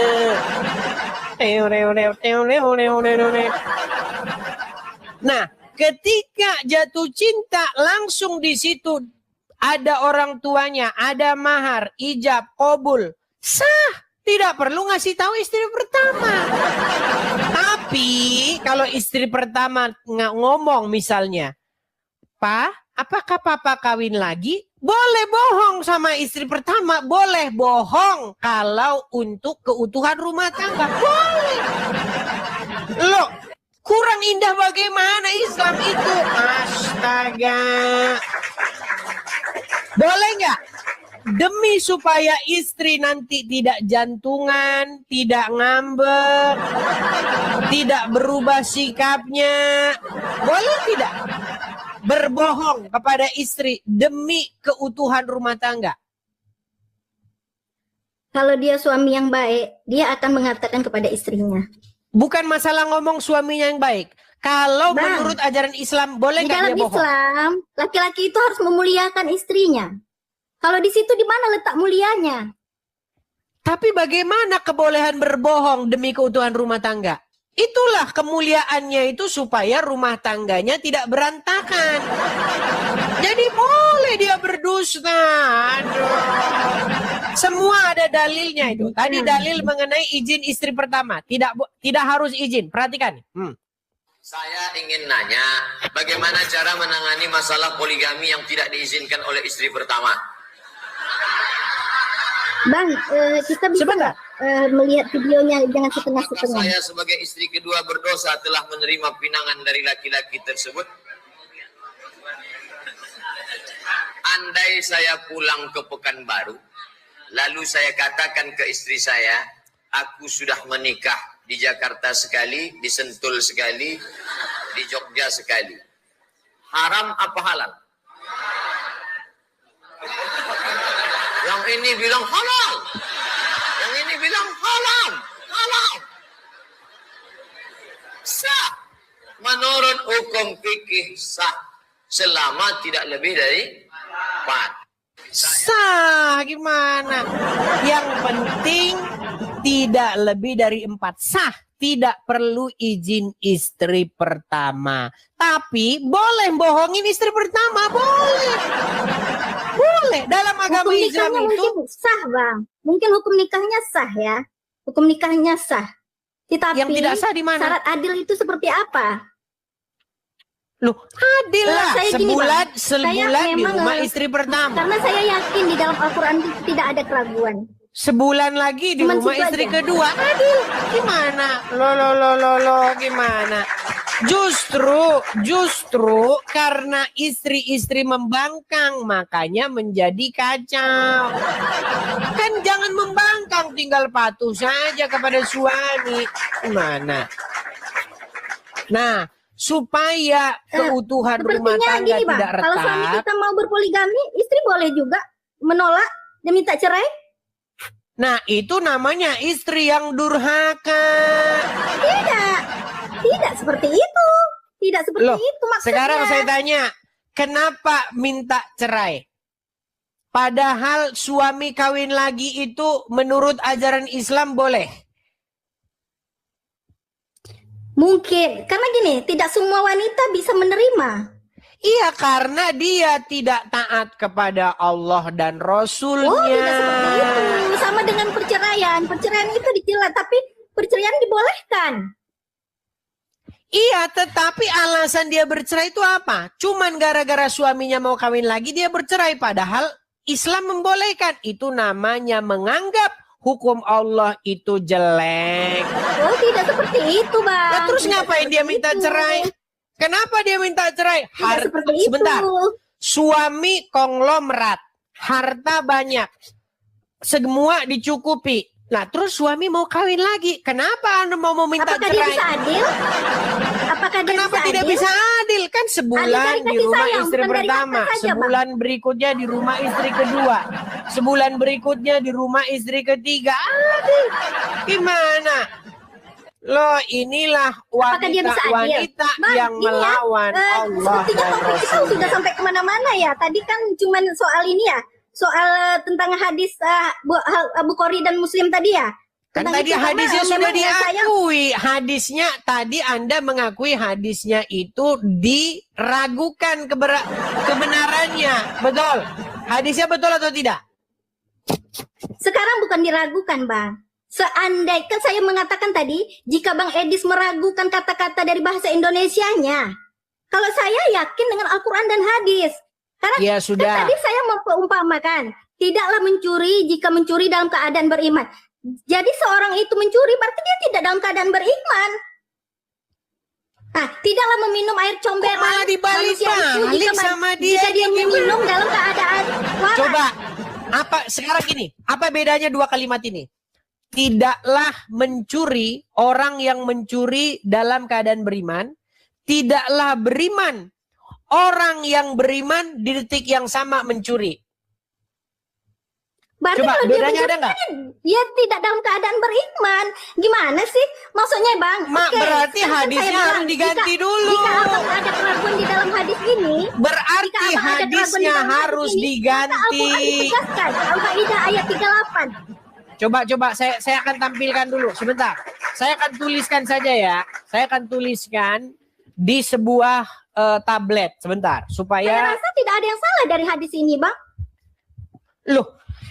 Nah, ketika jatuh cinta langsung di situ ada orang tuanya, ada mahar, ijab, qabul. Sah. Tidak perlu ngasih tahu istri pertama. Tapi kalau istri pertama ngomong misalnya, Pak, apakah papa kawin lagi? Boleh bohong sama istri pertama. Boleh bohong kalau untuk keutuhan rumah tangga. Boleh. Loh, kurang indah bagaimana Islam itu? Astaga. Boleh nggak? Demi supaya istri nanti tidak jantungan, tidak ngambek, tidak berubah sikapnya. Boleh tidak? Berbohong kepada istri demi keutuhan rumah tangga. Kalau dia suami yang baik, dia akan mengatakan kepada istrinya. Bukan masalah ngomong suaminya yang baik. Kalau Bang, menurut ajaran Islam, boleh di nggak dia dalam bohong? Islam, laki-laki itu harus memuliakan istrinya. Kalau di situ di mana letak mulianya? Tapi bagaimana kebolehan berbohong demi keutuhan rumah tangga? Itulah kemuliaannya itu supaya rumah tangganya tidak berantakan. Jadi boleh dia berdusta. Aduh. Semua ada dalilnya itu. Tadi dalil mengenai izin istri pertama. Tidak harus izin. Perhatikan. saya ingin nanya, bagaimana cara menangani masalah poligami yang tidak diizinkan oleh istri pertama? Bang, kita bisa nggak melihat videonya jangan setengah-setengah. Saya sebagai istri kedua berdosa telah menerima pinangan dari laki-laki tersebut. Andai saya pulang ke Pekanbaru, lalu saya katakan ke istri saya, aku sudah menikah di Jakarta sekali, di Sentul sekali, di Jogja sekali. Haram apa halal? Yang ini bilang halal, yang ini bilang haram, halal. Sah. Menurut hukum fikih sah selama tidak lebih dari 4. Sah gimana? Yang penting tidak lebih dari 4. Sah. Tidak perlu izin istri pertama. Tapi boleh bohongin istri pertama. Boleh. Boleh. Dalam agama Hukum Islam nikahnya itu mungkin sah, Bang. Mungkin hukum nikahnya sah ya. Hukum nikahnya sah. Tetapi yang tidak sah di mana? syarat adil itu seperti apa? Loh, adil lah. Saya gini, Bang. Sebulan di memang, rumah istri pertama. Karena saya yakin di dalam Al-Quran itu tidak ada keraguan. Sebulan lagi di Cuman rumah situ istri aja. kedua. Adil. Gimana? Lo, gimana? Justru karena istri-istri membangkang, makanya menjadi kacau. Kan jangan membangkang, tinggal patuh saja kepada suami. Gimana? Nah, supaya keutuhan rumah Sepertinya tangga gini, Bang. tidak Kalau suami retak. kita mau berpoligami, istri boleh juga menolak dan minta cerai. Nah, itu namanya istri yang durhaka. Tidak seperti itu. Tidak seperti Loh, itu maksudnya. sekarang saya tanya, kenapa minta cerai? Padahal suami kawin lagi itu menurut ajaran Islam boleh. Mungkin, karena gini, tidak semua wanita bisa menerima. Iya, karena dia tidak taat kepada Allah dan Rasulnya. Oh, tidak seperti itu. Sama dengan perceraian. Perceraian itu dicela, tapi perceraian dibolehkan. Iya, tetapi alasan dia bercerai itu apa? Cuman gara-gara suaminya mau kawin lagi dia bercerai. Padahal Islam membolehkan. Itu namanya menganggap hukum Allah itu jelek. Oh, tidak seperti itu, Bang. Nah, terus Tidak ngapain dia seperti minta itu. cerai? Kenapa dia minta cerai? Tidak seperti itu. Sebentar. Suami konglomerat, harta banyak, semua dicukupi. Nah, terus suami mau kawin lagi. Kenapa Anda mau meminta Apakah cerai? dia bisa adil? Apakah dia Kenapa bisa tidak adil? bisa adil? Kan sebulan Adil dari di kasih rumah sayang, istri bukan dari pertama, harta saja, sebulan berikutnya di rumah istri kedua, sebulan berikutnya di rumah istri ketiga. Adil. Gimana? Loh, inilah Apakah dia bisa adil? wanita Bang, yang gini ya, melawan Allah sepertinya dan topik kita Rasul. sudah sampai kemana-mana ya. Tadi kan cuman soal ini ya, soal tentang hadis Bukhari dan Muslim tadi ya. Kan Tentang tadi itu, karena hadisnya sudah memang saya diakui. Hadisnya tadi Anda mengakui hadisnya itu diragukan kebenarannya. Betul. Hadisnya betul atau tidak? sekarang bukan diragukan, Bang. Seandainya saya mengatakan tadi, jika Bang Edis meragukan kata-kata dari bahasa Indonesianya, kalau saya yakin dengan Al-Quran dan hadis. Karena Ya kan sudah. tadi saya memperumpamakan, tidaklah mencuri jika mencuri dalam keadaan beriman. Jadi seorang itu mencuri berarti dia tidak dalam keadaan beriman. Nah, tidaklah meminum air comberan. malah dibalik-balik sama dia? Jika dia meminum dalam keadaan waras. Coba. Sekarang gini, apa bedanya dua kalimat ini? Tidaklah mencuri orang yang mencuri dalam keadaan beriman. Tidaklah beriman orang yang beriman di detik yang sama mencuri. Berarti Coba, kalau dia bedanya mencuri, ada nggak? dia tidak dalam keadaan beriman. Gimana sih? Maksudnya, Bang? Mak, Oke, berarti kan hadisnya saya bilang, harus diganti dulu. Jika abang ada keraguan di dalam hadis ini, Berarti jika abang ada keraguan di hadisnya dalam hadis harus ini, maka diganti. Al-Quran ditegaskan. Al-Maidah ayat 38. Coba saya akan tampilkan dulu sebentar. Saya akan tuliskan saja ya. Saya akan tuliskan di sebuah tablet sebentar Saya supaya rasa tidak ada yang salah dari hadis ini, Bang. loh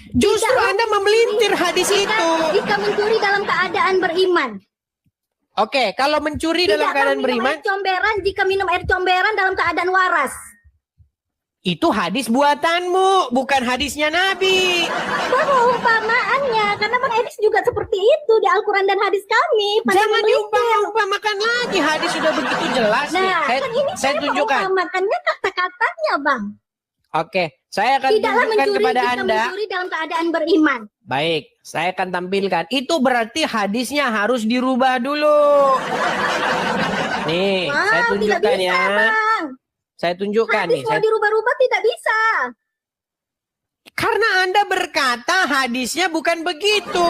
justru Jika- Anda memelintir hadis itu. Jika mencuri dalam keadaan beriman. Oke, kalau mencuri dalam Tidak keadaan minum beriman air comberan jika minum air comberan dalam keadaan waras. itu hadis buatanmu, bukan hadisnya Nabi. Perumpamaannya, karena Bang Edis juga seperti itu di Al-Quran dan hadis kami. Pada Jangan memelintir. diumpamakan lagi, hadis sudah begitu jelas. nih. Nah, kan ini saya tunjukkan. mengumpamakannya kata-katanya, Bang. Oke, saya akan Tidaklah tunjukkan mencuri kepada jika Anda. mencuri dalam keadaan beriman. Baik, saya akan tampilkan. Itu berarti hadisnya harus dirubah dulu. Nih, saya Wow, tidak tunjukkan bisa, ya. Bang. Saya tunjukkan Hadis nih. mau dirubah-rubah tidak bisa. Karena Anda berkata hadisnya bukan begitu.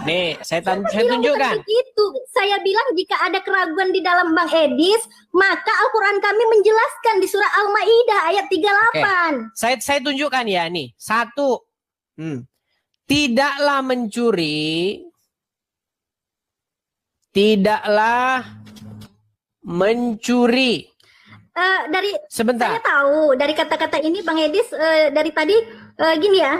Nih, saya Bilang tunjukkan. bukan begitu. Saya bilang jika ada keraguan di dalam Bang Edis, maka Al-Quran kami menjelaskan di surah Al-Maidah ayat 38. Saya tunjukkan ya nih. Satu. Tidaklah mencuri. Tidaklah mencuri. Dari Sebentar. saya tahu dari kata-kata ini Bang Edis dari tadi gini ya,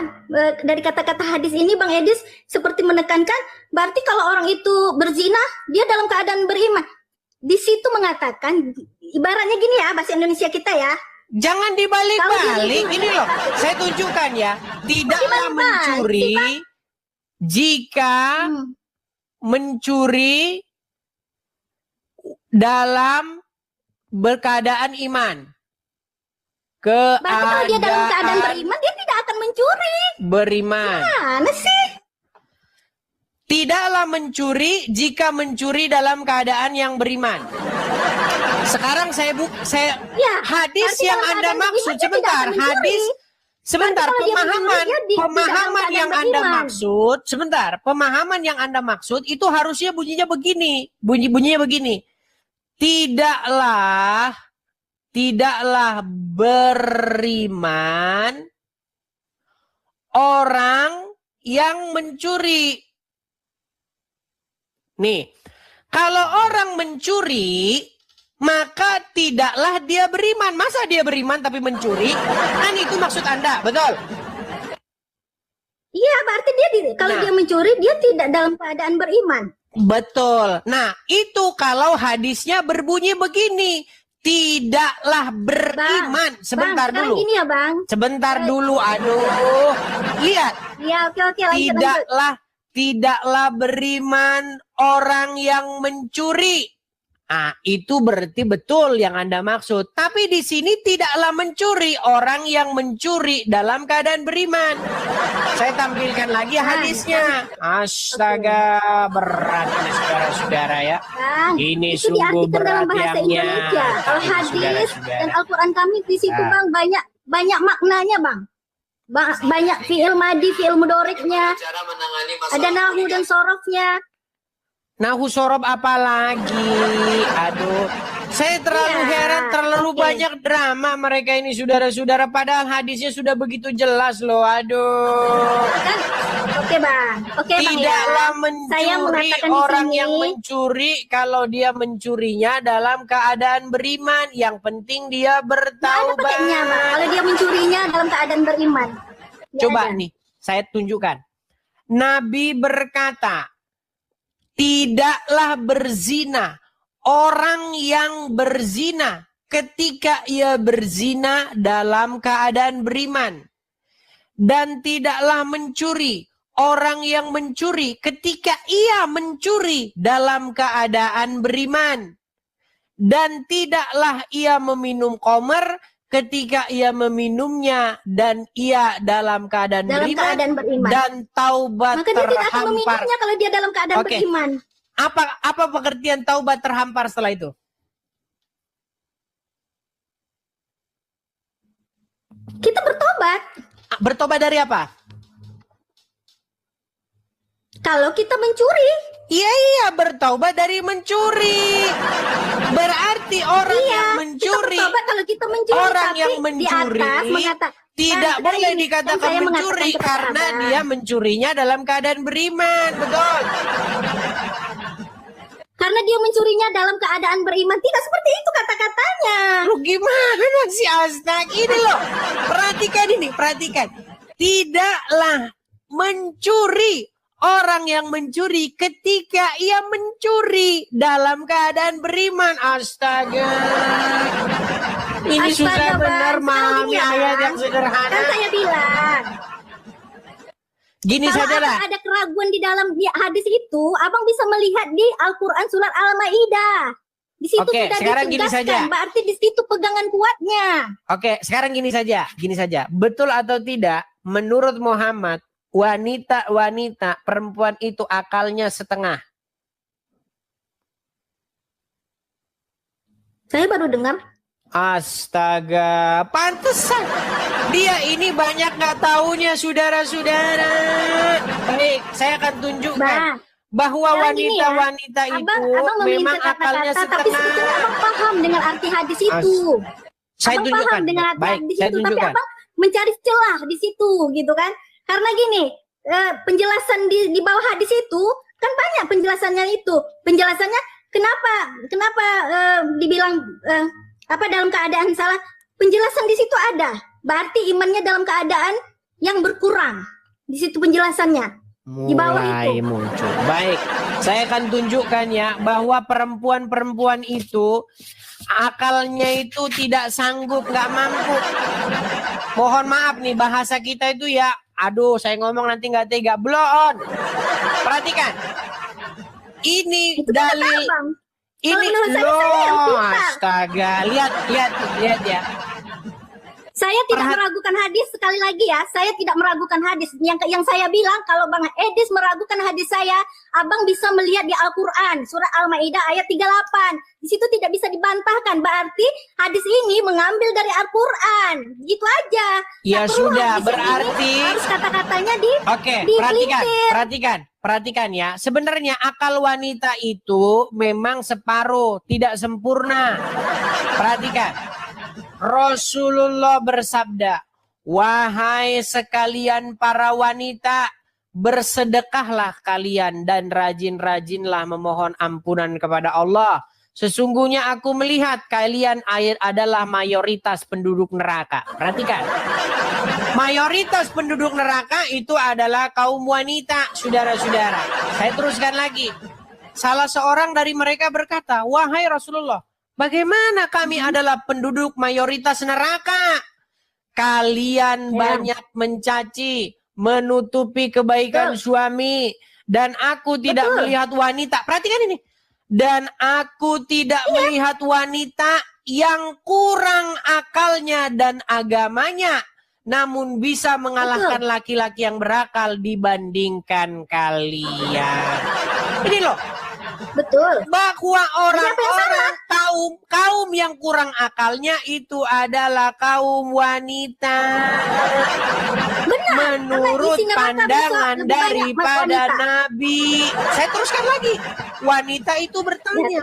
dari kata-kata hadis ini Bang Edis seperti menekankan berarti kalau orang itu berzina dia dalam keadaan beriman. Di situ mengatakan ibaratnya gini ya bahasa Indonesia kita ya. Jangan dibalik-balik. Ini loh, saya tunjukkan ya. Tidaklah Bagaimana, mencuri jika mencuri dalam berkeadaan iman. Berarti kalau dia dalam keadaan beriman dia tidak akan mencuri. Beriman. Mana sih? Tidaklah mencuri jika mencuri dalam keadaan yang beriman. Sekarang Ya, hadis berarti yang dalam Anda keadaan maksud beriman dia tidak sebentar, akan mencuri. hadis sebentar, Berarti kalau dia pemahaman mencuri, dia tidak dalam pemahaman yang keadaan Anda beriman. maksud, sebentar, pemahaman yang Anda maksud itu harusnya bunyinya begini. Bunyinya begini. Tidaklah beriman orang yang mencuri. Nih, kalau orang mencuri, maka tidaklah dia beriman. Masa dia beriman tapi mencuri? Kan itu maksud Anda, betul? Iya, berarti dia kalau Nah. dia mencuri dia tidak dalam keadaan beriman. Betul. Nah, itu kalau hadisnya berbunyi begini. Tidaklah beriman. Sebentar Bang, dulu. gini ya, Bang. Sebentar dulu. Aduh. Lihat. Ya, oke, lanjut. Tidaklah beriman orang yang mencuri. Ah, itu berarti betul yang Anda maksud. Tapi di sini tidaklah mencuri orang yang mencuri dalam keadaan beriman. Saya tampilkan lagi hadisnya. Astaga, berat ini saudara-saudara ya. Bang, Ini itu sungguh diartikan berat dalam bahasa yangnya. Indonesia. Kalau Ini hadis saudara-saudara. dan Al-Quran kami di situ, Nah. Bang, banyak maknanya, Bang. Banyak fi'il madi, fi'il mudoriknya. Cara menangani masalah Ada nahu dan sorofnya. Nahu sorob apa lagi? Aduh, saya terlalu Iya, heran, terlalu oke. banyak drama mereka ini saudara-saudara. Padahal hadisnya sudah begitu jelas loh. Aduh. Kan? Oke, Bang. Oke, Bang, ya. Tidaklah Saya mencuri mengatakan di orang sini, yang mencuri kalau dia mencurinya dalam keadaan beriman. Yang penting dia nggak ada pakainya, Bang. bertaubat. Kalau dia mencurinya dalam keadaan beriman. Nggak Coba ada. nih, saya tunjukkan. Nabi berkata, tidaklah berzina orang yang berzina ketika ia berzina dalam keadaan beriman. Dan tidaklah mencuri orang yang mencuri ketika ia mencuri dalam keadaan beriman. Dan tidaklah ia meminum khamr ketika ia meminumnya dan ia dalam keadaan Dalam beriman. keadaan beriman. Dan taubat Maka dia tidak akan terhampar. meminumnya kalau dia dalam keadaan Oke. beriman. Apa pengertian taubat terhampar setelah itu? Kita bertobat. Bertobat dari apa? Kalau kita mencuri, Iya, bertobat dari mencuri. Berarti orang yang kita mencuri, bertobat kalau kita mencuri. orang tapi yang di mencuri atas mengatakan tidak boleh ini, dikatakan kan saya mencuri mengatakan kepada karena Abang. dia mencurinya dalam keadaan beriman. Betul. Karena dia mencurinya dalam keadaan beriman. Tidak seperti itu kata-katanya. Lu gimana sih Astag? Ini loh. Perhatikan ini, perhatikan. Tidaklah mencuri orang yang mencuri ketika ia mencuri dalam keadaan beriman. Astaga. Ini Astaga, susah Bang. benar Sekarang memahami gini ya, ayat Bang. yang sederhana. Kan saya bilang, Gini kalau sajalah. ada keraguan di dalam hadis itu, abang bisa melihat di Al-Quran surat Al-Maidah. Di situ Oke, sudah sekarang gini ditegaskan, saja. berarti di situ pegangan kuatnya. Oke, sekarang gini saja. Betul atau tidak, menurut Muhammad, wanita perempuan itu akalnya setengah. Saya baru dengar. Astaga, pantesan dia ini banyak nggak taunya saudara-saudara. Baik, saya akan tunjukkan Bang, bahwa sekarang gini ya, wanita-wanita itu abang memang meminta akalnya kata-kata, tapi setengah. sebetulnya abang paham dengan arti hadis itu. Saya Abang tunjukkan. paham dengan arti Baik, hadis saya itu, tapi tunjukkan. abang mencari celah di situ, gitu kan? Karena gini, penjelasan di bawah hadis itu kan banyak penjelasannya itu. Penjelasannya kenapa dibilang dalam keadaan salah? Penjelasan di situ ada. Berarti imannya dalam keadaan yang berkurang. Di situ penjelasannya. Di bawah Mulai itu. muncul. Baik, saya akan tunjukkan ya bahwa perempuan-perempuan itu akalnya itu tidak sanggup, nggak mampu. Mohon maaf nih bahasa kita itu ya, aduh saya ngomong nanti nggak tega. Blow on. Perhatikan. Ini Itu kan kata dalil. abang. Ini menurut saya yang loh, pintar. astaga. Lihat ya. Saya tidak meragukan hadis, sekali lagi ya, saya tidak meragukan hadis. Yang saya bilang, kalau Bang Edis meragukan hadis saya, Abang bisa melihat di Al-Quran, surat Al-Maidah ayat 38. Di situ tidak bisa dibantahkan, berarti hadis ini mengambil dari Al-Quran. Gitu aja. Ya Nggak perlu sudah, hadis berarti ini harus kata-katanya Oke, dipelintir. perhatikan ya. Sebenarnya akal wanita itu memang separuh, tidak sempurna. Perhatikan. Rasulullah bersabda, "Wahai sekalian para wanita, bersedekahlah kalian dan rajin-rajinlah memohon ampunan kepada Allah. Sesungguhnya aku melihat kalian adalah mayoritas penduduk neraka." Perhatikan. Mayoritas penduduk neraka itu adalah kaum wanita, saudara-saudara. Saya teruskan lagi. salah seorang dari mereka berkata, "Wahai Rasulullah, bagaimana kami adalah penduduk mayoritas neraka? Kalian banyak mencaci, menutupi kebaikan suami, dan aku tidak melihat wanita." Perhatikan ini. Dan aku tidak melihat wanita yang kurang akalnya dan agamanya, namun bisa mengalahkan laki-laki yang berakal dibandingkan kalian. Ini loh. Betul. Bahwa orang-orang kaum yang kurang akalnya itu adalah kaum wanita. Benar. Menurut pandangan daripada Nabi. Saya teruskan lagi. Wanita itu bertanya,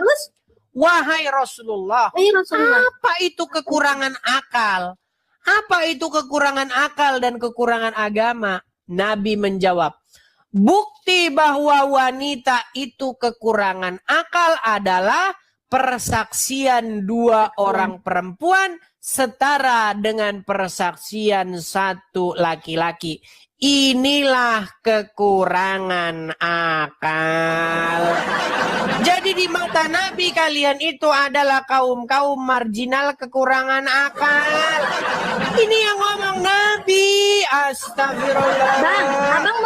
"Wahai Rasulullah, apa itu kekurangan akal? Apa itu kekurangan akal dan kekurangan agama?" Nabi menjawab, "Bukti bahwa wanita itu kekurangan akal adalah persaksian 2 orang perempuan setara dengan persaksian 1 laki-laki. Inilah kekurangan akal." Jadi di mata Nabi kalian itu adalah kaum-kaum marginal kekurangan akal. Ini yang ngomong Nabi. Astagfirullah. Bang, abang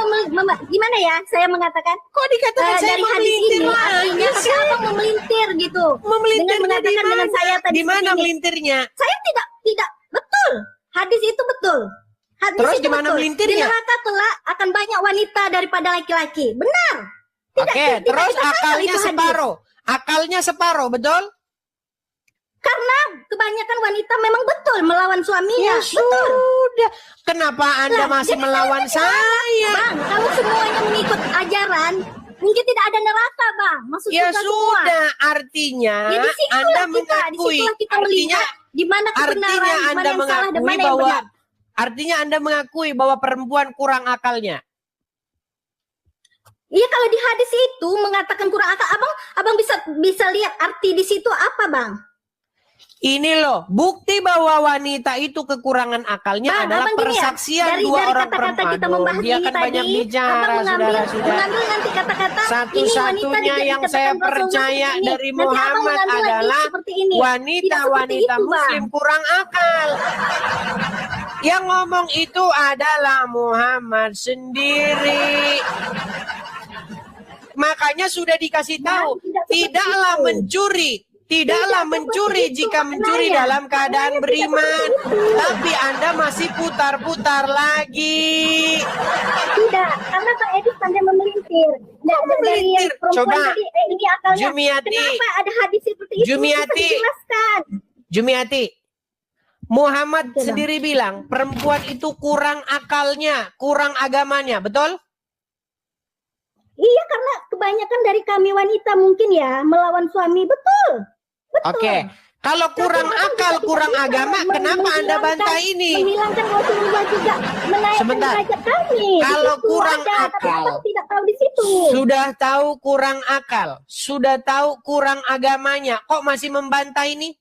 gimana ya saya mengatakan? Kok dikatakan saya dari hadis memelintir ini lagi artinya sih? abang memelintir gitu. Memelintir Dengan mengatakan dengan saya tadi di mana begini. melintirnya? Saya tidak betul. Hadis itu betul. Hadis Terus itu gimana betul. melintirnya? Di neraka kelak akan banyak wanita daripada laki-laki. Benar. Oke, terus tidak akalnya itu hadis. separuh. Akalnya separuh, betul? Karena kebanyakan wanita memang betul melawan suaminya. Ya Betul. sudah. Kenapa Anda Lah, masih jadi melawan saya? Bang, kalau semuanya mengikut ajaran, mungkin tidak ada neraka, Bang. Maksud Ya kita sudah, semua. artinya Ya, disitulah Anda kita, mengakui. disitulah kita Artinya, melihat di mana kebenaran, artinya di mana Anda yang salah dan mengakui mana yang bahwa benar. artinya Anda mengakui bahwa perempuan kurang akalnya. Iya, kalau di hadis itu mengatakan kurang akal, abang bisa lihat arti di situ apa, Bang? Ini loh, bukti bahwa wanita itu kekurangan akalnya Bang, adalah abang gini ya, persaksian dari 2 orang kata-kata perempuan. kita membahas Dia ini kan banyak tadi, bicara, abang saudara-saudara. mengambil nanti kata-kata Satu-satunya yang saya percaya dari Muhammad adalah wanita-wanita muslim kurang akal. Yang ngomong itu adalah Muhammad sendiri. Makanya sudah dikasih tahu, tidaklah mencuri. Tidaklah mencuri jika mencuri dalam keadaan beriman. Tapi Anda masih putar-putar lagi. Tidak, karena Pak Edi pandai memelintir. Nah, dari yang perempuan Coba. tadi, ini akalnya. Jumiati. Kenapa ada hadis seperti itu? Jumiati. Bisa dijelaskan. Jumiati, Muhammad sendiri bilang perempuan itu kurang akalnya, kurang agamanya, betul? Iya, karena kebanyakan dari kami wanita mungkin ya melawan suami, betul. Oke, kalau kurang akal, kurang agama, kenapa Anda bantah ini? Menghilangkan Rasulullah juga menaikkan Sebentar. derajat kami. Kalau Di situ kurang ada, tapi akal. abang tidak tahu di situ. Sudah tahu kurang akal, sudah tahu kurang agamanya, kok masih membantah ini?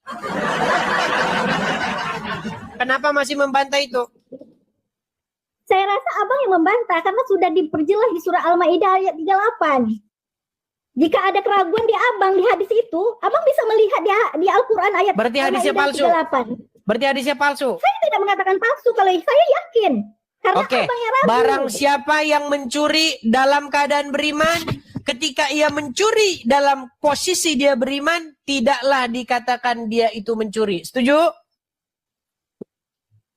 Kenapa masih membantah itu? Saya rasa abang yang membantah karena sudah diperjelas di surah Al-Maidah ayat 38. Jika ada keraguan di abang di hadis itu, abang bisa melihat di Al-Quran ayat Berarti hadisnya Al-Maidah palsu. 38. Berarti hadisnya palsu. Saya tidak mengatakan palsu kalau saya yakin. Karena Oke, abang yang ragu. barang siapa yang mencuri dalam keadaan beriman, ketika ia mencuri dalam posisi dia beriman, tidaklah dikatakan dia itu mencuri. Setuju?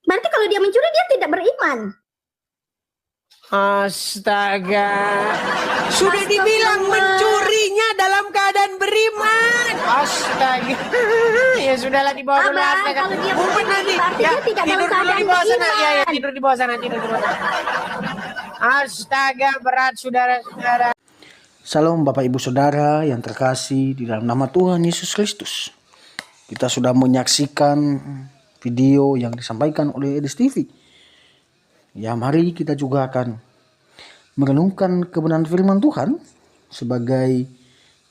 Berarti kalau dia mencuri dia tidak beriman. Astaga. Sudah dibilang mencurinya dalam keadaan beriman. Astaga. Ya sudahlah, di bawah dulu. Abang, Astaga. kalau dia Mumpet mencuri, nanti. berarti Ya, dia tidak dalam tidur dulu di keadaan bawah sana. beriman. Ya, tidur di bawah sana, tidur di bawah sana. Astaga, berat saudara-saudara. Salam Bapak Ibu Saudara yang terkasih di dalam nama Tuhan Yesus Kristus. Kita sudah menyaksikan video yang disampaikan oleh Edis TV. Ya, mari kita juga akan merenungkan kebenaran firman Tuhan sebagai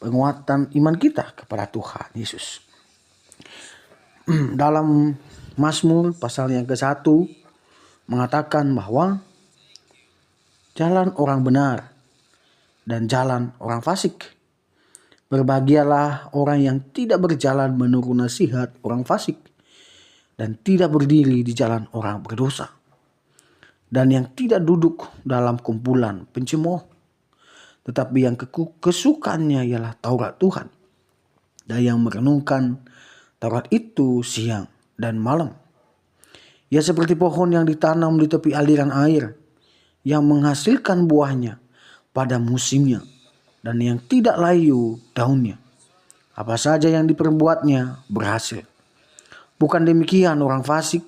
penguatan iman kita kepada Tuhan Yesus. Dalam Mazmur pasal yang ke-1 mengatakan bahwa jalan orang benar dan jalan orang fasik Berbahagialah orang yang tidak berjalan menurut nasihat orang fasik dan tidak berdiri di jalan orang berdosa, dan yang tidak duduk dalam kumpulan pencemooh, tetapi yang kesukaannya ialah Taurat Tuhan, dan yang merenungkan Taurat itu siang dan malam. Ia seperti pohon yang ditanam di tepi aliran air, yang menghasilkan buahnya pada musimnya, dan yang tidak layu daunnya. Apa saja yang diperbuatnya berhasil. Bukan demikian orang fasik,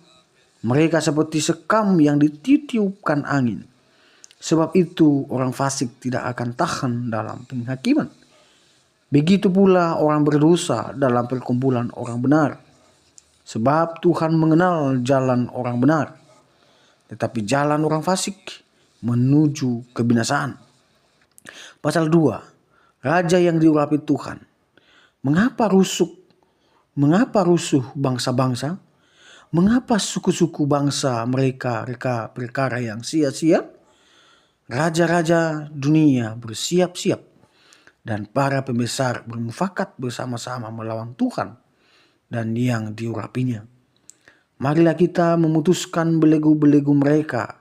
mereka seperti sekam yang ditiupkan angin. Sebab itu orang fasik tidak akan tahan dalam penghakiman. Begitu pula orang berdosa dalam perkumpulan orang benar. Sebab Tuhan mengenal jalan orang benar, tetapi jalan orang fasik menuju kebinasaan. Pasal 2. Raja yang diurapi Tuhan. Mengapa rusuh bangsa-bangsa? Mengapa suku-suku bangsa mereka perkara yang sia-sia? Raja-raja dunia bersiap-siap, dan para pembesar bermufakat bersama-sama melawan Tuhan dan yang diurapinya. Marilah kita memutuskan belenggu-belenggu mereka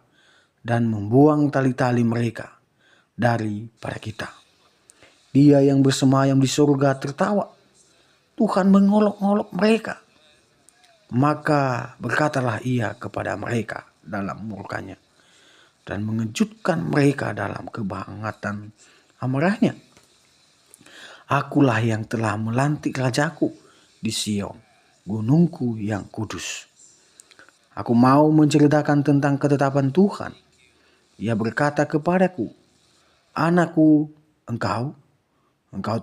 dan membuang tali-tali mereka daripada kita. Dia yang bersemayam di surga tertawa. Tuhan mengolok-olok mereka. Maka berkatalah ia kepada mereka dalam murkanya, dan mengejutkan mereka dalam kebangatan amarahnya. Akulah yang telah melantik rajaku di Sion, gunungku yang kudus. Aku mau menceritakan tentang ketetapan Tuhan. Ia berkata kepadaku, anakku, engkau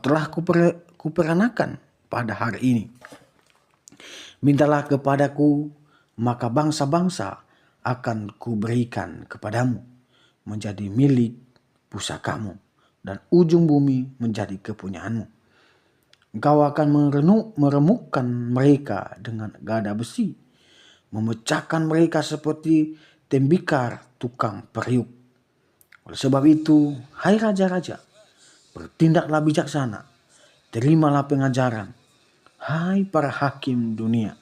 telah kuperanakan pada hari ini. Mintalah kepadaku, maka bangsa-bangsa akan kuberikan kepadamu menjadi milik pusakamu, dan ujung bumi menjadi kepunyaanmu. Engkau akan meremukkan mereka dengan gada besi, memecahkan mereka seperti tembikar tukang periuk. Oleh sebab itu, hai raja-raja, bertindaklah bijaksana, terimalah pengajaran, hai para hakim dunia.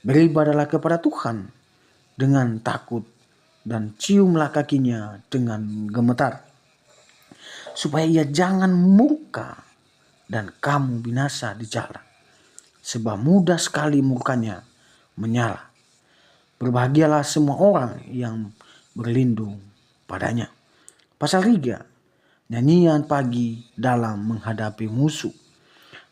Beribadahlah kepada Tuhan dengan takut, dan ciumlah kakinya dengan gemetar, supaya ia jangan murka dan kamu binasa di jalan, sebab mudah sekali murkanya menyala. Berbahagialah semua orang yang berlindung padanya. Pasal 3. Nyanyian pagi dalam menghadapi musuh.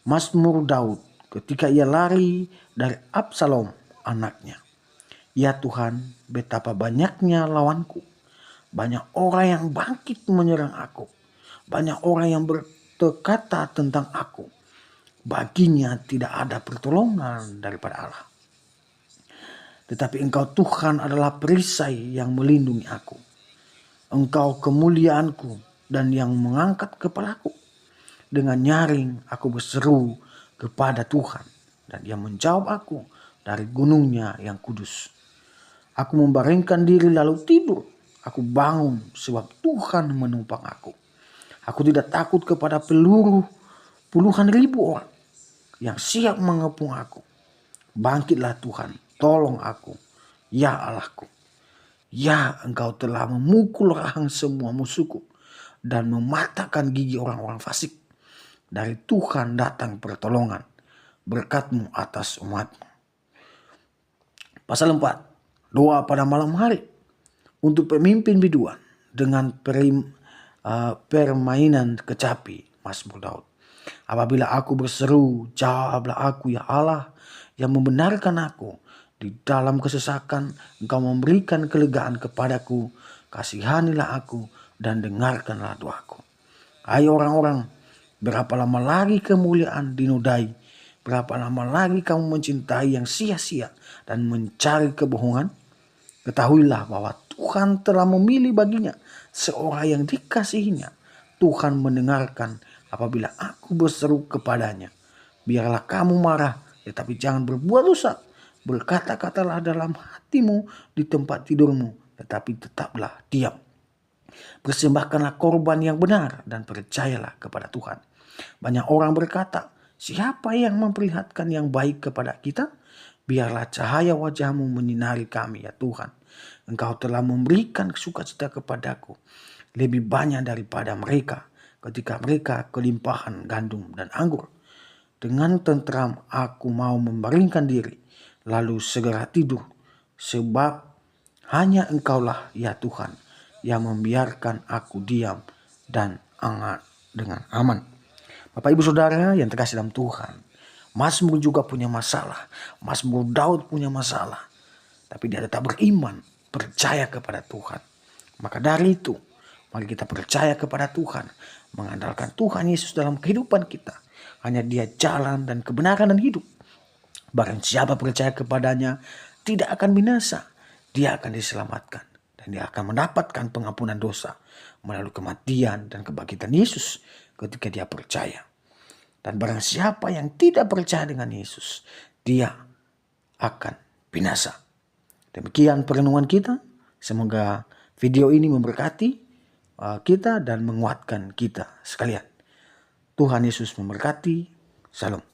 Mazmur Daud ketika ia lari dari Absalom anaknya. Ya Tuhan, betapa banyaknya lawanku. Banyak orang yang bangkit menyerang aku. Banyak orang yang berkata tentang aku. Baginya tidak ada pertolongan daripada Allah. Tetapi Engkau Tuhan adalah perisai yang melindungi aku. Engkau kemuliaanku dan yang mengangkat kepalaku. Dengan nyaring aku berseru kepada Tuhan, dan Dia menjawab aku dari gunungnya yang kudus. Aku membaringkan diri lalu tidur. Aku bangun sebab Tuhan menumpang aku. Aku tidak takut kepada peluru puluhan ribu orang yang siap mengepung aku. Bangkitlah Tuhan, tolong aku, ya Allahku. Ya, Engkau telah memukul rahang semua musuhku dan mematahkan gigi orang-orang fasik. Dari Tuhan datang pertolongan, berkat-Mu atas umat-Mu. Pasal 4. Doa pada malam hari untuk pemimpin biduan dengan permainan kecapi. Mazmur Daud. Apabila aku berseru, jawablah aku ya Allah yang membenarkan aku. Di dalam kesesakan Engkau memberikan kelegaan kepadaku. Kasihanilah aku dan dengarkanlah doaku. Hai orang-orang, berapa lama lagi kemuliaan dinodai? Berapa lama lagi kamu mencintai yang sia-sia dan mencari kebohongan? Ketahuilah bahwa Tuhan telah memilih baginya seorang yang dikasihinya. Tuhan mendengarkan apabila aku berseru kepadanya. Biarlah kamu marah, tetapi jangan berbuat dosa. Berkata-katalah dalam hatimu di tempat tidurmu, tetapi tetaplah diam. Persembahkanlah korban yang benar dan percayalah kepada Tuhan. Banyak orang berkata, siapa yang memperlihatkan yang baik kepada kita? Biarlah cahaya wajah-Mu menyinari kami ya Tuhan. Engkau telah memberikan sukacita kepadaku lebih banyak daripada mereka ketika mereka kelimpahan gandum dan anggur. Dengan tentram aku mau membaringkan diri, lalu segera tidur, sebab hanya Engkaulah ya Tuhan yang membiarkan aku diam dan hangat dengan aman. Bapak Ibu Saudara yang terkasih dalam Tuhan, Mazmur juga punya masalah. Mazmur Daud punya masalah. Tapi dia tetap beriman, percaya kepada Tuhan. Maka dari itu, mari kita percaya kepada Tuhan, mengandalkan Tuhan Yesus dalam kehidupan kita. Hanya Dia jalan dan kebenaran dan hidup. Barang siapa percaya kepadanya tidak akan binasa, dia akan diselamatkan. Dan dia akan mendapatkan pengampunan dosa melalui kematian dan kebangkitan Yesus ketika dia percaya. Dan barang siapa yang tidak percaya dengan Yesus, dia akan binasa. Demikian perenungan kita. Semoga video ini memberkati kita dan menguatkan kita sekalian. Tuhan Yesus memberkati. Salam.